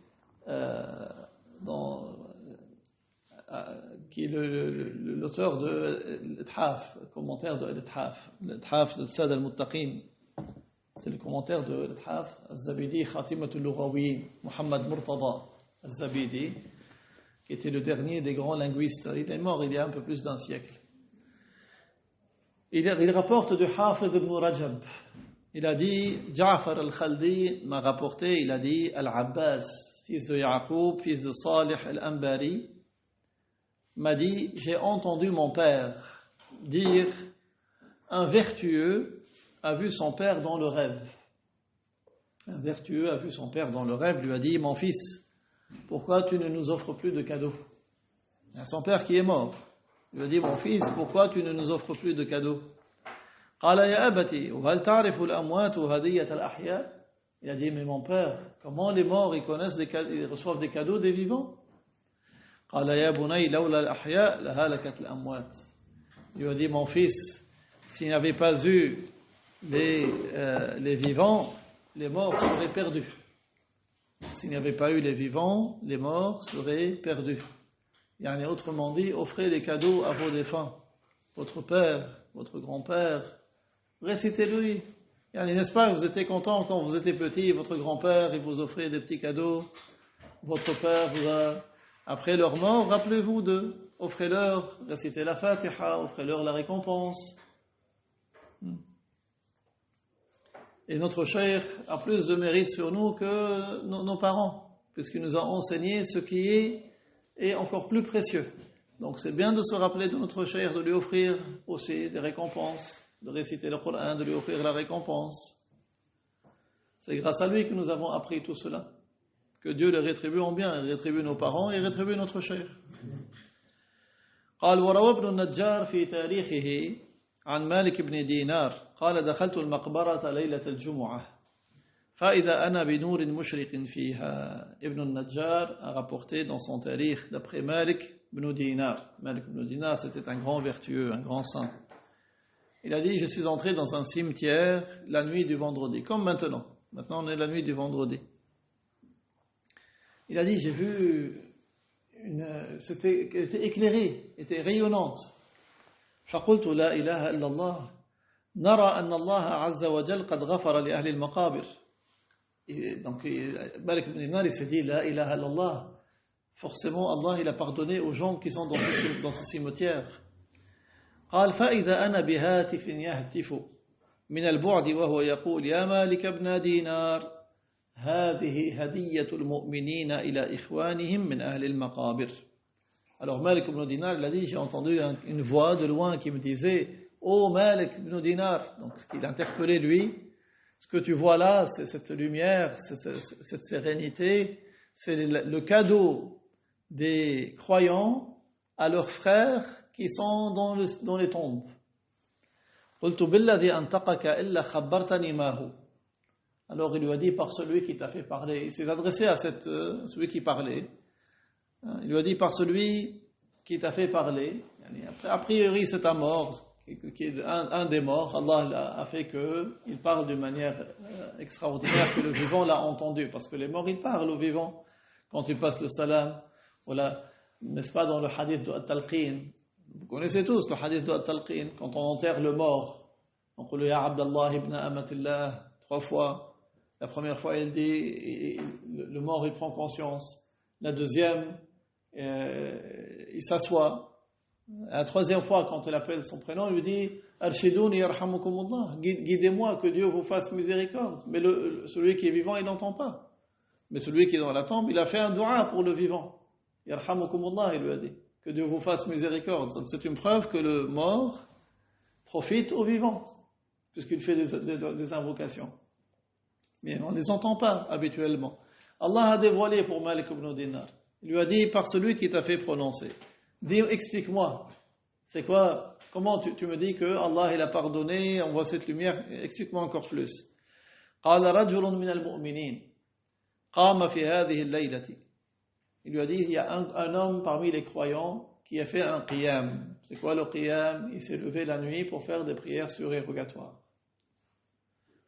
qui est l'auteur de l'Ithaf, le commentaire de l'Ithaf, l'Ithaf de Sad al-Muttaqin. C'est le commentaire de l'Ithaf, Az-Zabidi, Khatimatul Lughawiyin, Muhammad Murtada Az-Zabidi, qui était le dernier des grands linguistes. Il est mort il y a un peu plus d'un siècle. Il rapporte de Hafid ibn Rajab. Il a dit, Ja'far al-Khaldi m'a rapporté, il a dit, Al-Abbas, fils de Yaqub, fils de Salih al-Anbari, m'a dit, j'ai entendu mon père dire, un vertueux a vu son père dans le rêve. Un vertueux a vu son père dans le rêve, lui a dit, mon fils, pourquoi tu ne nous offres plus de cadeaux? Il y a son père qui est mort. Il lui a dit, mon fils, pourquoi tu ne nous offres plus de cadeaux? قال يا أبتي وهل تعرف الأموات هدية الأحياء؟ Il a dit, mais mon père, comment les morts ils reçoivent des cadeaux des vivants? قال يا بني لولا الأحياء لهلكت الأموات. Il lui a dit, mon fils, s'il n'y avait pas eu les vivants, les morts seraient perdus. S'il n'y avait pas eu les vivants, les morts seraient perdus. Yani, autrement dit, offrez les cadeaux à vos défunts. votre père, votre grand-père, récitez-lui. N'est-ce pas, vous étiez content quand vous étiez petit, votre grand-père, il vous offrait des petits cadeaux, votre père vous a, après leur mort, rappelez-vous d'eux, offrez-leur, récitez la Fatiha, offrez-leur la récompense. Et notre cheikh a plus de mérite sur nous que nos parents, puisqu'il nous a enseigné ce qui est encore plus précieux. Donc c'est bien de se rappeler de notre cheikh, de lui offrir aussi des récompenses, de réciter le Coran, de lui offrir la récompense. C'est grâce à lui que nous avons appris tout cela. Que Dieu le rétribue en bien, il rétribue nos parents et rétribue notre cheikh. قال وروى ابن النجار في تاريخه عن مالك بن دينار قال دخلت المقبرة ليلة الجمعة فإذا أنا بنور مشرق فيها. Ibn al-Najjar a rapporté dans son tarikh d'après Malik ibn Dinar. Malik ibn Dinar, c'était un grand vertueux, un grand saint. Il a dit, je suis entré dans un cimetière la nuit du vendredi, comme maintenant. Maintenant, on est la nuit du vendredi. Il a dit, j'ai vu elle était éclairée, était rayonnante. فقلت لا إله إلا الله نرى أن الله عز وجل قد غفر لأهل المقابر. Donc, Malik ibn Dinar, il s'est dit, la ilaha illallah. Forcément, Allah, il a pardonné aux gens qui sont dans ce cimetière. قال فإذا أنا بهاتف يهتف من البعد وهو يقول يا مالك ابن دينار هذه هدية المؤمنين إلى إخوانهم من أهل المقابر. Alors Malik ibn Dinar, il a dit, j'ai entendu une voix de loin qui me disait, oh Malik ibn Dinar. Donc ce qu'il interpellait lui, ce que tu vois là, c'est cette lumière, cette sérénité, c'est le cadeau des croyants à leurs frères qui sont dans les tombes. قلت بالذي أنطقك إلا خبرتني ما هو. Alors il lui a dit, par celui qui t'a fait parler. Il s'est adressé à celui qui parlait. Il lui a dit, par celui qui t'a fait parler. A priori c'est un mort, qui est un des morts. Allah a fait qu'il parle d'une manière extraordinaire, que le vivant l'a entendu, parce que les morts ils parlent aux vivants quand ils passent le salam. Voilà, n'est-ce pas, dans le hadith de At-Talqin, vous connaissez tous le hadith de At-Talqin, quand on enterre le mort, on dit Ya Abdallah ibn Amatillah 3 fois. La première fois il dit, le mort il prend conscience. La deuxième, il s'assoit. La troisième fois, quand il appelle son prénom, il lui dit Arshidouni yarhamukumullah, guidez-moi, que Dieu vous fasse miséricorde. Mais celui qui est vivant, il n'entend pas. Mais celui qui est dans la tombe, il a fait un dua pour le vivant. Yarhamukumullah, il lui a dit, que Dieu vous fasse miséricorde. Donc c'est une preuve que le mort profite au vivant, puisqu'il fait des invocations. Mais on ne les entend pas habituellement. Allah a dévoilé pour Malik ibn Dinar. Il lui a dit, par celui qui t'a fait prononcer. Dis, explique-moi. C'est quoi? Comment tu me dis que Allah il a pardonné, on voit cette lumière? Explique-moi encore plus. قال رجل من المؤمنين قام في هذه الليلة. Il lui a dit, il y a un homme parmi les croyants qui a fait un qiyam. C'est quoi le qiyam? Il s'est levé la nuit pour faire des prières surérogatoires.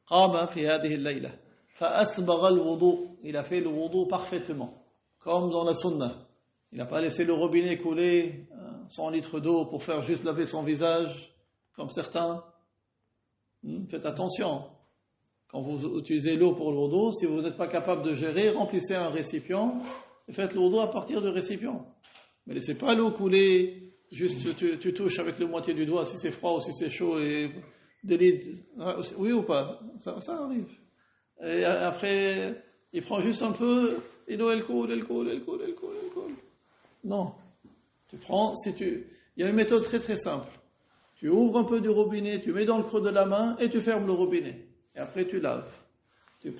قام في هذه الليلة فأسبغ الوضوء. Il a fait le wudu parfaitement, comme dans la sunna. Il n'a pas laissé le robinet couler 100 litres d'eau pour faire juste laver son visage, comme certains. Faites attention. Quand vous utilisez l'eau pour le wudu, si vous n'êtes pas capable de gérer, remplissez un récipient et faites le wudu à partir du récipient. Mais laissez pas l'eau couler, juste tu touches avec la moitié du doigt si c'est froid ou si c'est chaud et oui ou pas, ça arrive. Et après, il prend juste un peu, et l'eau elle coule. Non. Il y a une méthode très très simple. Tu ouvres un peu du robinet, tu mets dans le creux de la main et tu fermes le robinet. Et après tu laves.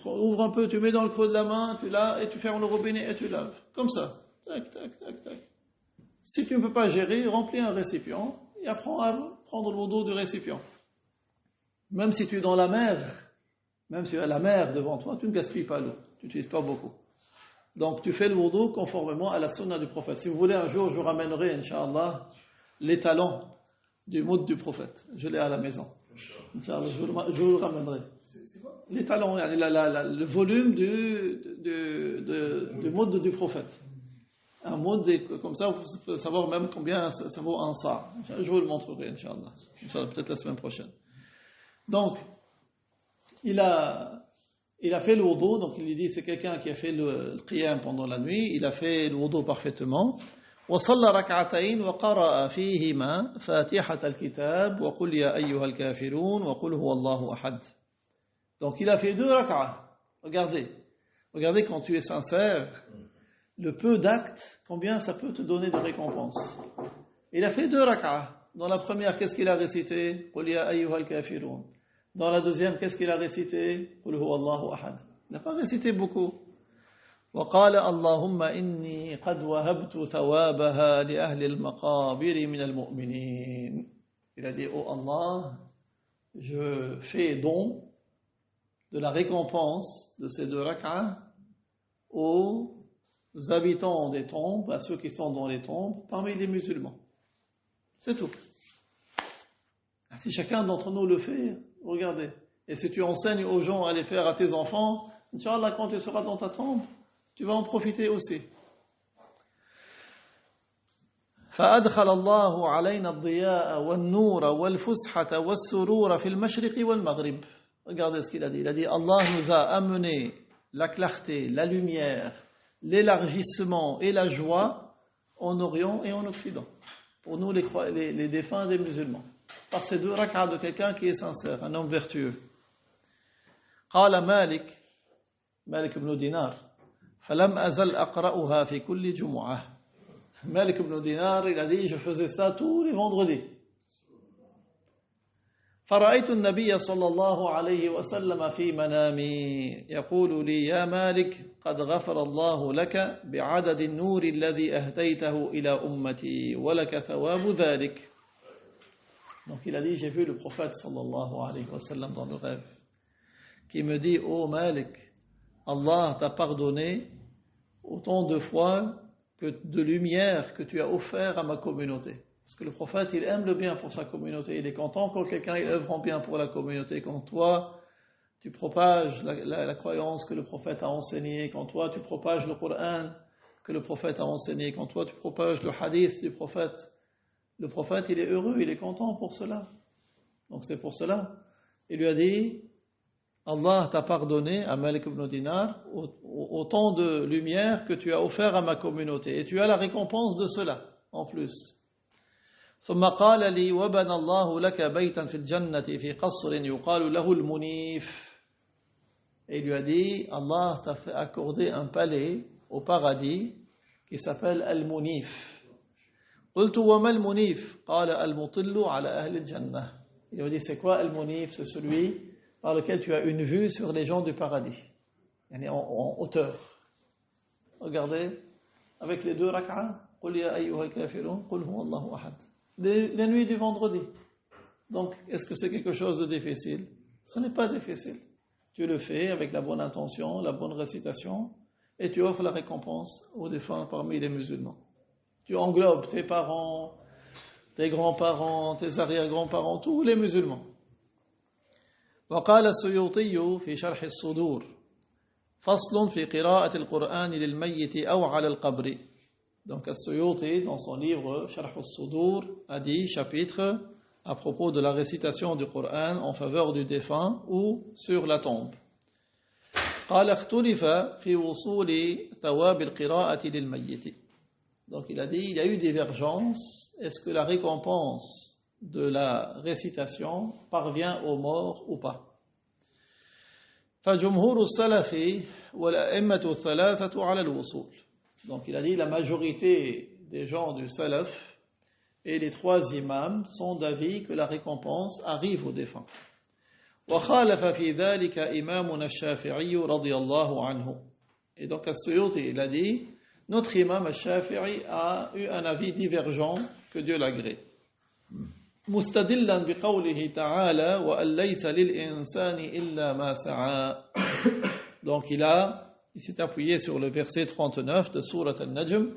Ouvres un peu, tu mets dans le creux de la main, tu laves et tu fermes le robinet et tu laves. Comme ça. Tac, tac, tac, tac. Si tu ne peux pas gérer, remplis un récipient et apprends à prendre le wudu du récipient. Même si tu es dans la mer, même si tu as la mer devant toi, tu ne gaspilles pas l'eau. Tu n'utilises pas beaucoup. Donc tu fais le wudu conformément à la sunna du prophète. Si vous voulez, un jour, je vous ramènerai, Inch'Allah, les talons du moud du prophète. Je l'ai à la maison. Inch'Allah, je vous le ramènerai. C'est quoi? Les talons, le volume du moud du prophète. un mot, comme ça, vous pouvez savoir même combien ça vaut un sa. Je vous le montrerai, Inch'Allah. Peut-être la semaine prochaine. Donc, il a fait le wudu, donc il lui dit, c'est quelqu'un qui a fait le qiyam pendant la nuit, il a fait le wudu parfaitement. وصلى ركعتين وقرأ فيهما فاتحة الكتاب وقل يا أيها الكافرون وقل هو الله أحد. Donc il a fait 2 rak'ah. Regardez quand tu es sincère, le peu d'actes, combien ça peut te donner de récompense. Il a fait 2 rak'ah. Dans la première, qu'est-ce qu'il a récité? قل يا أيها الكافرون. Dans la deuxième, qu'est-ce qu'il a récité? قل هو الله أحد. Il n'a pas récité beaucoup. وقال اللهم إني قد وهبت ثوابها لأهل المقابر من المؤمنين. Il a dit, oh Allah, je fais don de la récompense de ces 2 rak'ah aux habitants des tombes, à ceux qui sont dans les tombes, parmi les musulmans. C'est tout. Si chacun d'entre nous le fait, regardez. Et si tu enseignes aux gens à les faire à tes enfants, Inch'Allah, quand tu seras dans ta tombe, tu vas en profiter aussi. فأدخل الله علينا الضياء والنور والفسحة والسرور في المشرق والمغرب. Regardez ce qu'il a dit. Il a dit, Allah nous a amené la clarté, la lumière, l'élargissement et la joie en Orient et en Occident. Pour nous, les défunts des musulmans. Par ces 2 rak'ahs de quelqu'un qui est sincère, un homme vertueux. قال مالك بن دينار فلم أزل أقرأها في كل جمعة. Malik ibn Dinar, il a dit, je faisais ça tous les vendredis. فرأيت النبي صلى الله عليه وسلم في منامي يقول لي يا مالك قد غفر الله لك بعدد النور الذي أهديته إلى أمتي ولك ثواب ذلك. Donc il a dit, j'ai vu le prophète sallallahu alayhi wa sallam dans le rêve qui me dit, oh Malik, Allah t'a pardonné autant de fois que de lumière que tu as offert à ma communauté. Parce que le prophète, il aime le bien pour sa communauté. Il est content quand quelqu'un il œuvre en bien pour la communauté. Quand toi, tu propages la croyance que le prophète a enseignée. Quand toi, tu propages le Coran que le prophète a enseigné. Quand toi, tu propages le hadith du prophète. Le prophète, il est heureux, il est content pour cela. Donc c'est pour cela. Il lui a dit, Allah t'a pardonné à Malik ibn Dinar autant de lumière que tu as offert à ma communauté. Et tu as la récompense de cela, en plus. ثم قال لي وبنى الله لك بيتا في الجنة في قصر يقال له المنيف. Et il lui a dit, Allah t'a fait accorder un palais au paradis qui s'appelle Al-Munif. قلت وما المنيف؟ قال المطل على أهل الجنة. Il lui a dit, c'est quoi Al-Munif? C'est celui par lequel tu as une vue sur les gens du paradis. En hauteur. Regardez, avec les 2 rak'ahs, قل يا أيها الكافرون قل هو الله أحد. Les nuits du vendredi. Donc, est-ce que c'est quelque chose de difficile? Ce n'est pas difficile. Tu le fais avec la bonne intention, la bonne récitation, et tu offres la récompense aux défunts parmi les musulmans. Tu englobes tes parents, tes grands-parents, tes arrière-grands-parents, tous les musulmans. وقال السيوطي في شرح الصدور فصل في قراءة القرآن للميت أو على القبر. Donc As-Suyuti, dans son livre Sharh al-Sudur, a dit, chapitre, à propos de la récitation du Coran en faveur du défunt ou sur la tombe. قال اختلف في وصول ثواب القراءة للميت. Donc il a dit, il y a eu divergence. Est-ce que la récompense de la récitation parvient aux morts ou pas? فجمهور السلف والأئمة الثلاثة على الوصول. Donc il a dit, la majorité des gens du salaf et les 3 imams sont d'avis que la récompense arrive aux défunts. وخالف في ذلك إمامنا الشافعي رضي الله عنه. Et donc As-Suyuti, il a dit, notre imam al-Shafi'i a eu un avis divergent, que Dieu l'agrée. مستدلا بقوله تعالى وأن ليس للإنسان إلا ما سعى. Donc il s'est appuyé sur le verset 39 de Surat Al-Najm,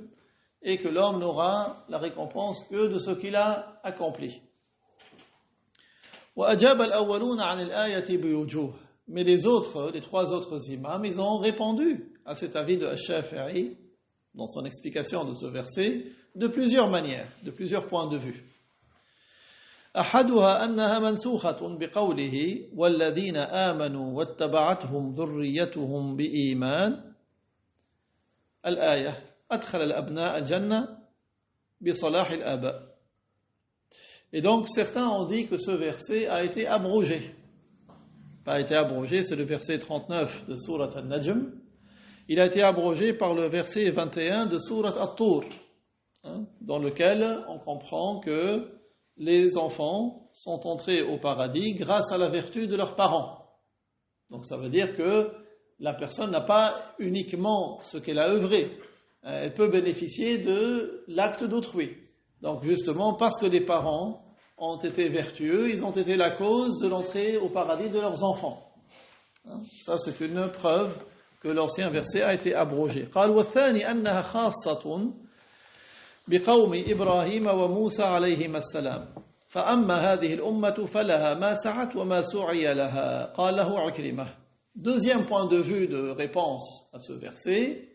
et que l'homme n'aura la récompense que de ce qu'il a accompli. وأجاب الأولون عن الآية بوجوه. Mais les 3 autres imams, ils ont répondu à cet avis de Al-Shafi'i dans son explication de ce verset de plusieurs manières, de plusieurs points de vue. أحدها أنها منسوخة بقوله والذين آمنوا واتبعتهم ذريتهم بإيمان الآية أدخل الأبناء الجنة بصلاح الآباء. Et donc certains ont dit que ce verset a été abrogé. Pas été abrogé, c'est le verset 39 de Surat Al-Najm. Il a été abrogé par le verset 21 de Surat At-Tur, dans lequel on comprend que les enfants sont entrés au paradis grâce à la vertu de leurs parents. Donc ça veut dire que la personne n'a pas uniquement ce qu'elle a œuvré. Elle peut bénéficier de l'acte d'autrui. Donc justement, parce que les parents ont été vertueux, ils ont été la cause de l'entrée au paradis de leurs enfants. Ça, c'est une preuve que l'ancien verset a été abrogé. قال والثاني أنها خاصة بقوم إبراهيم وموسى عليهما السلام فأما هذه الأمة فلها ما سعت وما سعي لها قاله عكرمة. Deuxième point de vue de réponse à ce verset,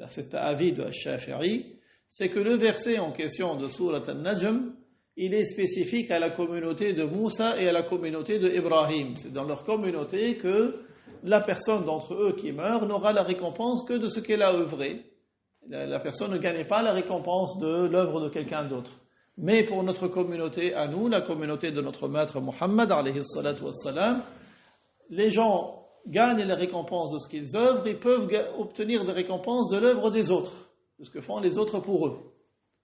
à cet avis de Al-Shafi'i, c'est que le verset en question de Surat Al-Najm, il est spécifique à la communauté de Moussa et à la communauté de Ibrahim. C'est dans leur communauté que la personne d'entre eux qui meurt n'aura la récompense que de ce qu'elle a œuvré. La personne ne gagne pas la récompense de l'œuvre de quelqu'un d'autre. Mais pour notre communauté à nous, la communauté de notre maître Muhammad, alayhi salatu wassalam, les gens gagnent les récompenses de ce qu'ils œuvrent, ils peuvent obtenir des récompenses de l'œuvre des autres, de ce que font les autres pour eux.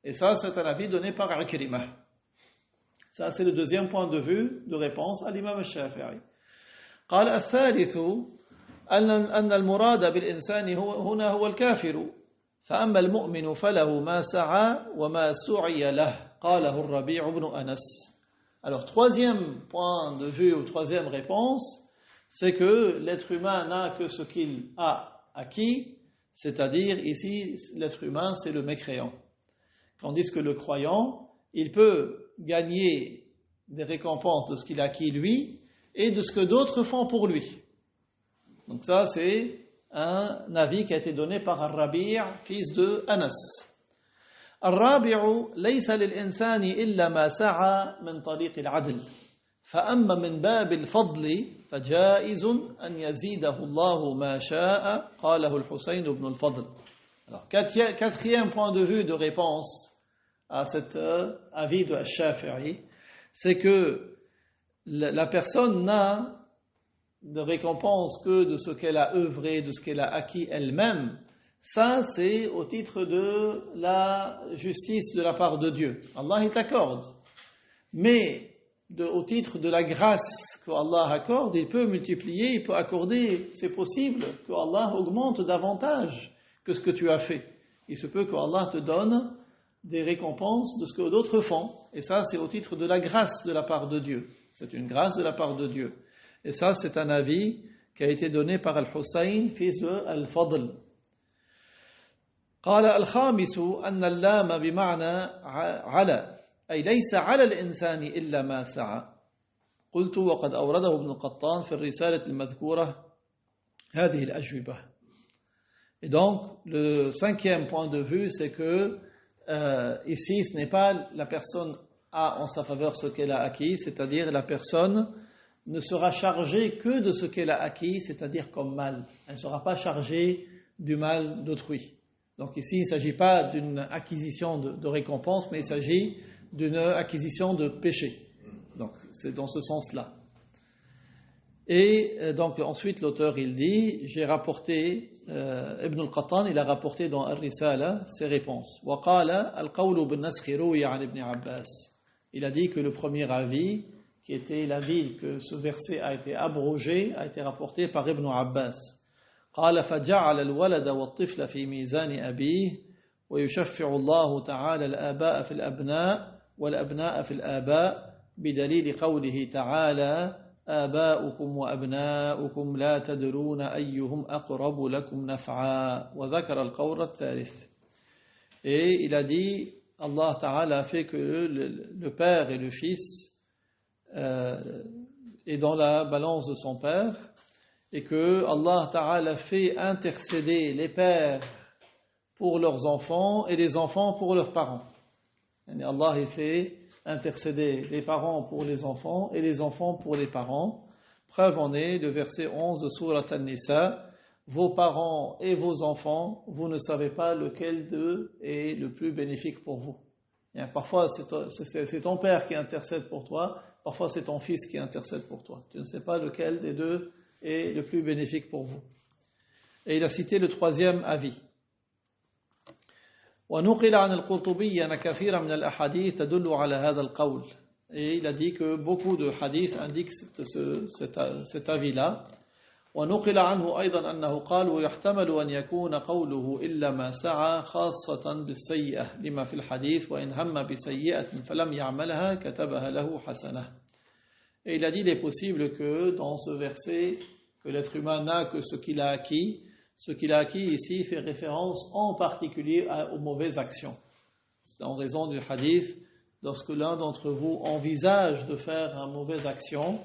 Et ça, c'est un avis donné par Ikrimah. Ça, c'est le deuxième point de vue de réponse à l'imam al-Shafi'i. قال الثالث أن المراد بالإنسان هنا هو الكافر فأما المؤمن فله ما سعى وما سعي له قاله الربيع بن أنس. Alors, troisième point de vue ou troisième réponse, c'est que l'être humain n'a que ce qu'il a acquis, c'est-à-dire ici, l'être humain, c'est le mécréant. Tandis que le croyant, il peut gagner des récompenses de ce qu'il a acquis lui et de ce que d'autres font pour lui. Donc ça, c'est un avis qui a été donné par Ar-Rabi', fils de Anas. Ar-Rabi'u laysa lil-insani illa ma sa'a min tariq al-'adl. فأما من باب الفضل فجائز أن يزيده الله ما شاء قاله الحسين بن الفضل. Alors, quatrième point de vue de réponse à cet avis de Al-Shafi'i, c'est que la personne n'a de récompense que de ce qu'elle a œuvré, de ce qu'elle a acquis elle-même. Ça, c'est au titre de la justice de la part de Dieu. Allah, il t'accorde. Mais au titre de la grâce que Allah accorde, il peut multiplier, il peut accorder, c'est possible que Allah augmente davantage que ce que tu as fait. Il se peut que Allah te donne des récompenses de ce que d'autres font. Et ça, c'est au titre de la grâce de la part de Dieu. C'est une grâce de la part de Dieu. Et ça, c'est un avis qui a été donné par Al-Hussein, fils de Al-Fadl. قال الخامس أن اللام بمعنى على أي ليس على الإنسان إلا ما سعى. قلت وقد أورده ابن القطان في الرسالة المذكورة هذه الأجوبة. Et donc, le cinquième point de vue, c'est que ici, ce n'est pas la personne a en sa faveur ce qu'elle a acquis, c'est-à-dire la personne ne sera chargée que de ce qu'elle a acquis, c'est-à-dire comme mal. Elle ne sera pas chargée du mal d'autrui. Donc ici, il ne s'agit pas d'une acquisition de récompense, mais il s'agit d'une acquisition de péché. Donc c'est dans ce sens-là. Et donc ensuite l'auteur il dit, j'ai rapporté, Ibn al-Qattan il a rapporté dans Ar-Risala ses réponses. وقال القول بالنسخ روي عن ابن عباس. Il a dit que le premier avis, qui était l'avis que ce verset a été abrogé, a été rapporté par Ibn Abbas. قال فجعل الولد والطفل في ميزان أبيه ويشفع الله تعالى الآباء في الأبناء والأبناء في الآباء بدليل قوله تعالى آباؤكم وأبناؤكم لا تدرون أيهم أقرب لكم نفعا وذكر القول الثالث. Et il a dit, Allah Ta'ala a fait que le père et le fils est dans la balance de son père, et que Allah Ta'ala fait intercéder les pères pour leurs enfants et les enfants pour leurs parents. Et Allah il fait intercéder les parents pour les enfants et les enfants pour les parents. Preuve en est le verset 11 de Surat An-Nisa. Vos parents et vos enfants, vous ne savez pas lequel d'eux est le plus bénéfique pour vous. Et parfois c'est ton père qui intercède pour toi, parfois c'est ton fils qui intercède pour toi. Tu ne sais pas lequel des deux est le plus bénéfique pour vous. Et il a cité le troisième avis. وَنُقِلَ عَنِ الْقُرْطُبِيِّ أَنَّ كَثِيرًا مِنَ الْأَحَادِيثِ تَدُلُّ عَلَى هَذَا الْقَوْلِ. Et il a dit que beaucoup de hadiths indiquent cet avis-là. وَنُقِلَ عَنْهُ أيضا أنه قال ويحتمل أن يكون قوله إلا ما سعى خاصة بالسيئة لما في الحديث وإن هم بسيئة فلم يعملها كتبها له حسنة. Et il a dit il est possible que dans ce verset que l'être humain n'a que ce qu'il a acquis. Ce qu'il a acquis ici fait référence en particulier aux mauvaises actions. C'est en raison du hadith, lorsque l'un d'entre vous envisage de faire une mauvaise action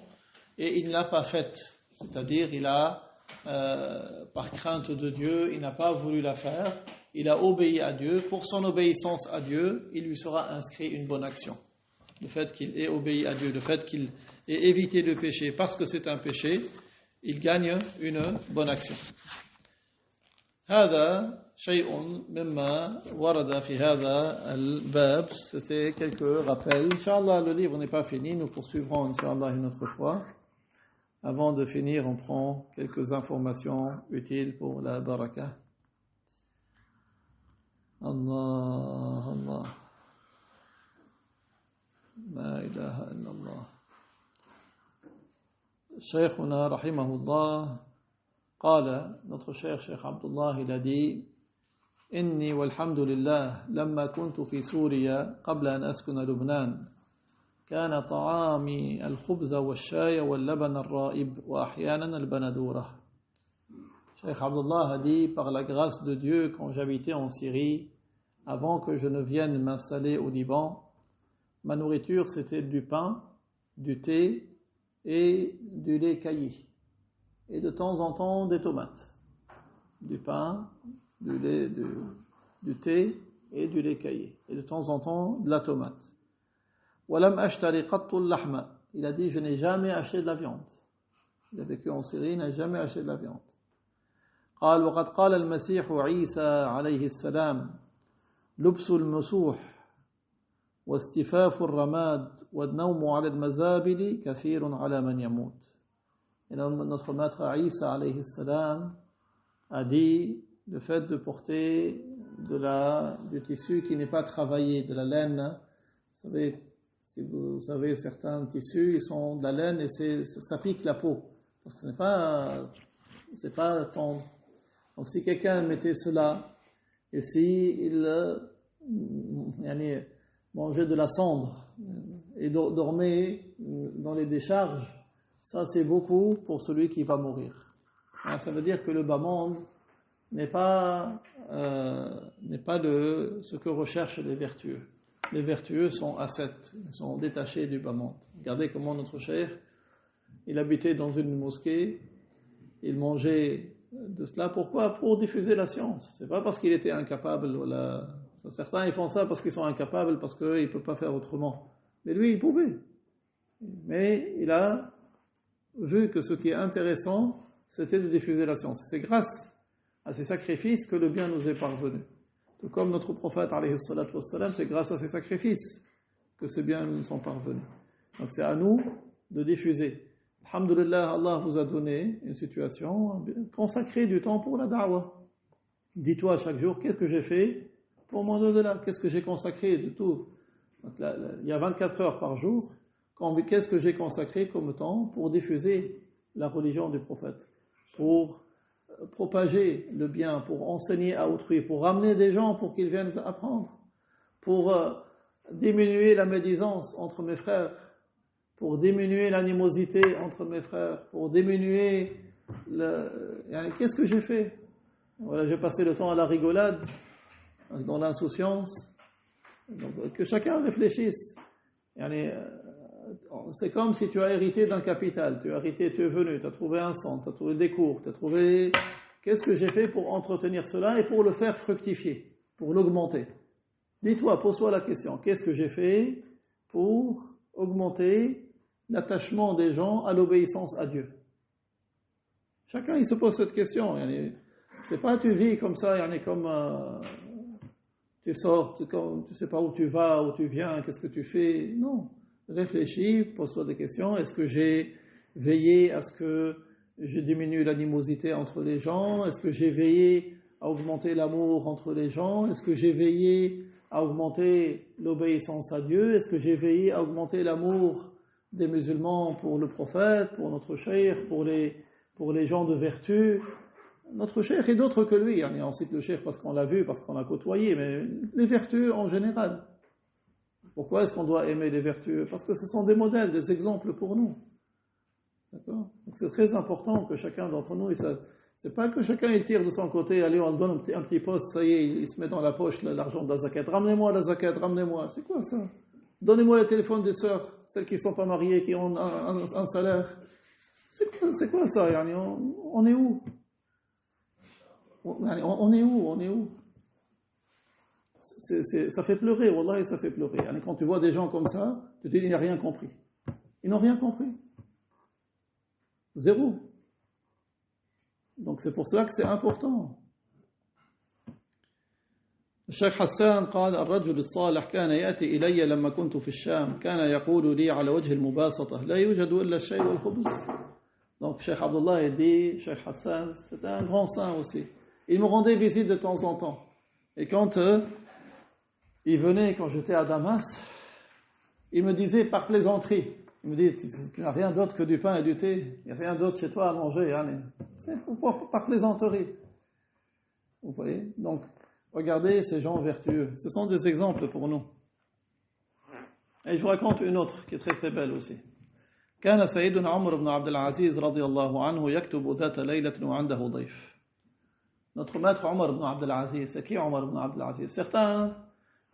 et il ne l'a pas faite, c'est-à-dire il a, par crainte de Dieu, il n'a pas voulu la faire, il a obéi à Dieu, pour son obéissance à Dieu, il lui sera inscrit une bonne action. Le fait qu'il ait obéi à Dieu, le fait qu'il ait évité le péché parce que c'est un péché, il gagne une bonne action. هذا شيء مما ورد في هذا الباب. C'est quelques rappels. Inch'Allah, le livre n'est pas fini. Nous poursuivrons, Inch'Allah, une autre fois. Avant de finir, on prend quelques informations utiles pour la baraka. Allah, Allah. La ilaha illallah. Shaykhuna, rahimahullah, قال notre cher Cheikh Abdullah il a dit إني والحمد لله لما كنت في سوريا قبل أن أسكن لبنان كان طعامي الخبز والشاي واللبن الرائب وأحيانا البندورة. Cheikh Abdullah a dit par la grâce de Dieu quand j'habitais en Syrie avant que je ne vienne m'installer au Liban, ma nourriture c'était du pain, du thé et du lait caillé. Et de temps en temps des tomates, du pain, du lait, du thé et du lait caillé, et de temps en temps de la tomate. وَلَمْ أَشْتَرِ قَطُّ اللَّحْمَ. Il a dit je n'ai jamais acheté de la viande. Il a vécu en Syrie, il n'a jamais acheté de la viande. قال وقد قال المسيح عيسى عليه السلام لبس المسوح واستفاف الرماد والنوم على المزابل كثير على من يموت. Et notre maître Isa alayhi salam a dit le fait de porter du tissu qui n'est pas travaillé, de la laine. Vous savez, certains tissus ils sont de la laine et ça pique la peau parce que c'est pas tendre. Donc si quelqu'un mettait cela et s'il mangeait de la cendre et dormait dans les décharges, ça, c'est beaucoup pour celui qui va mourir. Ça veut dire que le bas monde n'est pas ce que recherchent les vertueux. Les vertueux sont ascètes, ils sont détachés du bas monde. Regardez comment notre cheikh, il habitait dans une mosquée, il mangeait de cela. Pourquoi ? Pour diffuser la science. C'est pas parce qu'il était incapable. Certains, ils font ça parce qu'ils sont incapables, parce qu'ils ne peuvent pas faire autrement. Mais lui, il pouvait. Mais il a vu que ce qui est intéressant, c'était de diffuser la science. C'est grâce à ces sacrifices que le bien nous est parvenu. Tout comme notre prophète, alayhi salatu wassalam, c'est grâce à ces sacrifices que ces biens nous sont parvenus. Donc c'est à nous de diffuser. Alhamdulillah, Allah vous a donné une situation, consacrez du temps pour la da'wah. Dis-toi chaque jour, qu'est-ce que j'ai fait pour mon au-delà ? Qu'est-ce que j'ai consacré de tout ? Donc là, il y a 24 heures par jour. Qu'est-ce que j'ai consacré comme temps pour diffuser la religion du prophète, pour propager le bien, pour enseigner à autrui, pour ramener des gens pour qu'ils viennent apprendre, pour diminuer la médisance entre mes frères, pour diminuer l'animosité entre mes frères, pour diminuer qu'est-ce que j'ai fait ? Voilà, j'ai passé le temps à la rigolade, dans l'insouciance. Donc, que chacun réfléchisse. C'est comme si tu as hérité d'un capital, tu es venu, tu as trouvé un centre, tu as trouvé des cours, tu as trouvé qu'est-ce que j'ai fait pour entretenir cela et pour le faire fructifier, pour l'augmenter? Dis-toi, pose-toi la question, qu'est-ce que j'ai fait pour augmenter l'attachement des gens à l'obéissance à Dieu? Chacun, il se pose cette question. C'est pas tu vis comme ça, comme tu sors, tu sais pas où tu vas, où tu viens, qu'est-ce que tu fais. Non, réfléchis, pose-toi des questions. Est-ce que j'ai veillé à ce que je diminue l'animosité entre les gens? Est-ce que j'ai veillé à augmenter l'amour entre les gens? Est-ce que j'ai veillé à augmenter l'obéissance à Dieu? Est-ce que j'ai veillé à augmenter l'amour des musulmans pour le prophète, pour notre cheikh, pour les gens de vertu? Notre cheikh est d'autre que lui. On cite le cheikh parce qu'on l'a vu, parce qu'on l'a côtoyé, mais les vertus en général. Pourquoi est-ce qu'on doit aimer les vertus? Parce que ce sont des modèles, des exemples pour nous. D'accord? Donc c'est très important que chacun d'entre nous, c'est pas que chacun il tire de son côté, allez on donne un petit poste, ça y est, il se met dans la poche l'argent de la zakat. Ramenez-moi la zakat, ramenez-moi. C'est quoi ça? Donnez-moi le téléphone des sœurs, celles qui ne sont pas mariées, qui ont un salaire. C'est quoi ça? On est où? On est où? Ça fait pleurer, wallah, ça fait pleurer. Quand tu vois des gens comme ça, tu te dis, il n'a rien compris. Ils n'ont rien compris. Zéro. Donc c'est pour cela que c'est important. الشيخ حسان قال الرجل الصالح كان يأتي إلي لما كنت في الشام كان يقول لي على وجه المباسطة لا يوجد إلا الشاي والخبز. Donc Cheikh Abdullah a dit, Cheikh Hassan, c'était un grand saint aussi. Il me rendait visite de temps en temps. Et quand il venait, quand j'étais à Damas, il me disait par plaisanterie, il me dit, tu n'as rien d'autre que du pain et du thé, il n'y a rien d'autre chez toi à manger. C'est par plaisanterie. Vous voyez? Donc, regardez ces gens vertueux. Ce sont des exemples pour nous. Et je vous raconte une autre qui est très très belle aussi. كان سيدنا عمر بن عبد العزيز رضي الله عنه يكتب ذات ليلة وعنده ضيف. Notre maître Omar ibn Abdel Aziz, c'est qui Omar ibn Abdel Aziz? Certains,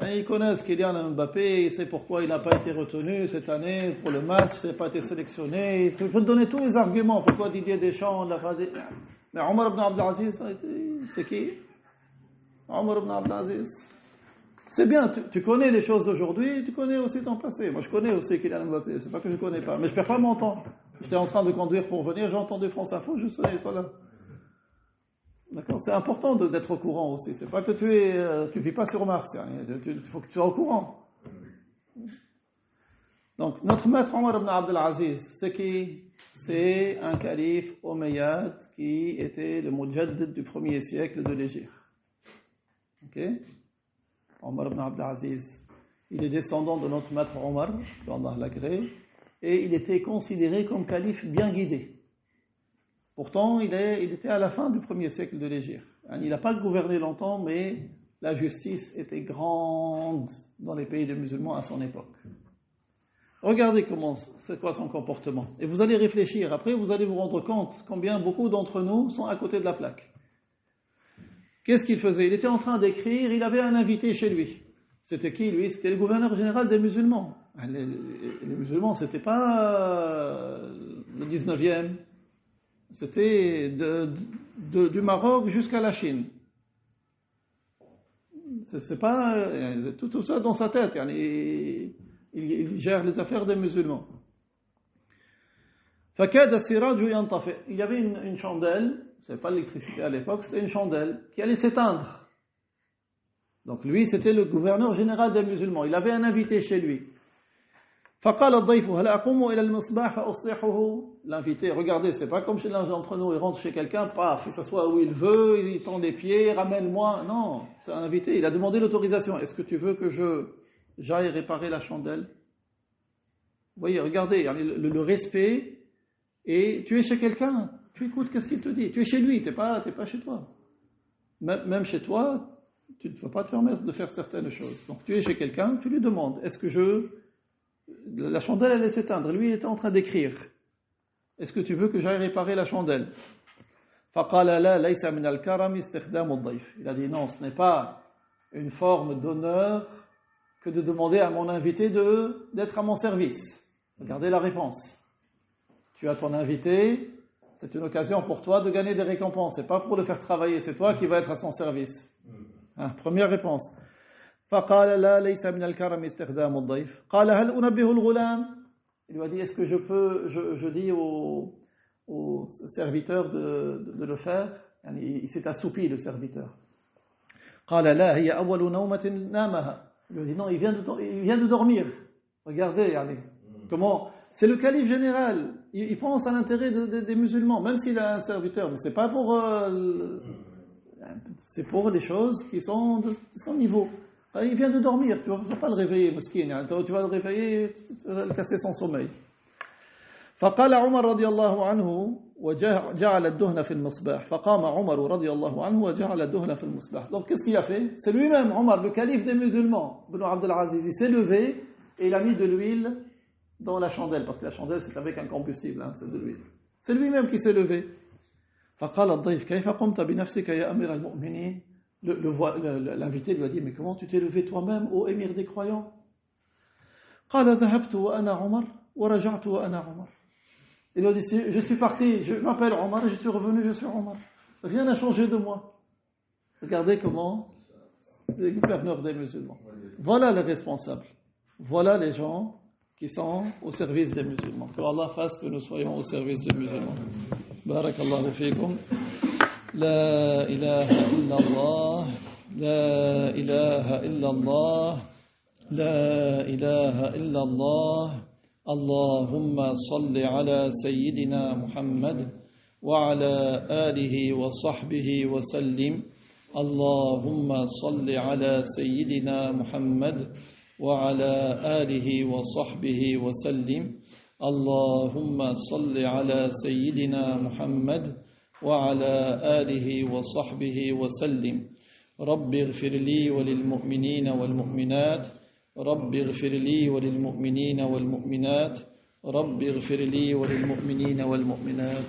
ils connaissent Kylian Mbappé, ils savent pourquoi il n'a pas été retenu cette année pour le match, il n'a pas été sélectionné. Il faut te donner tous les arguments, pourquoi Didier Deschamps l'a pas dit. Mais Omar ibn Abdel Aziz, c'est qui? Omar ibn Abdel Aziz. C'est bien, tu connais les choses d'aujourd'hui, tu connais aussi ton passé. Moi je connais aussi Kylian Mbappé, c'est pas que je ne connais pas, mais je ne perds pas mon temps. J'étais en train de conduire pour venir, j'ai entendu France Info, je serai là. D'accord, c'est important d'être au courant aussi. C'est pas que tu vis pas sur Mars. Il faut que tu sois au courant. Donc, notre maître Omar ibn Abdel Aziz, c'est qui? C'est un calife omeyyade qui était le mujaddid du 1er siècle de l'Égypte. Ok? Omar ibn Abdel Aziz. Il est descendant de notre maître Omar, qu'Allah l'agrée, et il était considéré comme calife bien guidé. Pourtant, il était à la fin du 1er siècle de l'Égypte. Il n'a pas gouverné longtemps, mais la justice était grande dans les pays des musulmans à son époque. Regardez c'est quoi son comportement. Et vous allez réfléchir. Après, vous allez vous rendre compte combien beaucoup d'entre nous sont à côté de la plaque. Qu'est-ce qu'il faisait? Il était en train d'écrire, il avait un invité chez lui. C'était qui, lui? C'était le gouverneur général des musulmans. Les musulmans, c'était pas le 19e. C'était du Maroc jusqu'à la Chine. C'est pas tout ça dans sa tête. Il gère les affaires des musulmans. Il y avait une chandelle, c'est pas l'électricité à l'époque, c'était une chandelle qui allait s'éteindre. Donc lui, c'était le gouverneur général des musulmans. Il avait un invité chez lui. فقال الضيف هل أقوم إلى المصباح فأصلحه. L'invité, regardez, c'est pas comme chez l'un d'entre nous, il rentre chez quelqu'un, paf, il s'assoit où il veut, il tend les pieds, ramène-moi. Non, c'est un invité, il a demandé l'autorisation. Est-ce que tu veux que j'aille réparer la chandelle? Vous voyez, regardez, le respect, et tu es chez quelqu'un, tu écoutes qu'est-ce qu'il te dit. Tu es chez lui, t'es pas chez toi. Même chez toi, tu ne vas pas te permettre de faire certaines choses. Donc tu es chez quelqu'un, tu lui demandes, est-ce que la chandelle allait s'éteindre, lui il était en train d'écrire. Est-ce que tu veux que j'aille réparer la chandelle? فقال لا ليس من الكرم استخدام الضيف. Il a dit non, ce n'est pas une forme d'honneur que de demander à mon invité d'être à mon service. Regardez la réponse. Tu as ton invité, C'est une occasion pour toi de gagner des récompenses. C'est pas pour le faire travailler, c'est toi qui vas être à son service. Première réponse. فقال لا ليس من الكرم استخدام الضيف. قال هل أنبه الغلام. Il lui a dit, est-ce que je dis au serviteur de le faire? Il s'est assoupi, le serviteur. قال لا هي أول نومة نامها. Il lui a dit, non, il vient de dormir. Regardez, comment? C'est le calife général. Il pense à l'intérêt des musulmans, même s'il a un serviteur. Mais c'est pas pour... c'est pour des choses qui sont de son niveau. Il vient de dormir, tu ne vas pas le réveiller, مسكين. Tu vas le réveiller, tu vas le casser son sommeil. فقال عمر رضي الله عنه وجعل الدهن في المصباح. فقام عمر رضي الله عنه وجعل الدهن في المصباح. Donc qu'est-ce qu'il a fait? C'est lui-même, Omar, le calife des musulmans, Ibn Abd al-Aziz. Il s'est levé et il a mis de l'huile dans la chandelle, parce que la chandelle c'est avec un combustible, c'est de l'huile. C'est lui-même qui s'est levé. فقال الضيف كيف قمت بنفسك يا أمير المؤمنين. L'invité lui a dit, mais comment tu t'es levé toi-même, ô émir des croyants? قال ذهبت وأنا عمر ورجعت وأنا عمر. Il a dit, je suis parti, je m'appelle Omar et je suis revenu, je suis Omar. Rien n'a changé de moi. Regardez comment c'est le gouverneur des musulmans. Voilà les responsables. Voilà les gens qui sont au service des musulmans. Que Allah fasse que nous soyons au service des musulmans. Barakallahu fikum. La ilaha illallah. La ilaha illallah. La ilaha illallah. اللهم صل على سيدنا محمد وعلى آله وصحبه وسلم. اللهم صل على سيدنا محمد وعلى آله وصحبه وسلم. اللهم صل على سيدنا محمد وعلى آله وصحبه وسلم. رب اغفر لي وللمؤمنين والمؤمنات. رب اغفر لي وللمؤمنين والمؤمنات. رب اغفر لي وللمؤمنين والمؤمنات.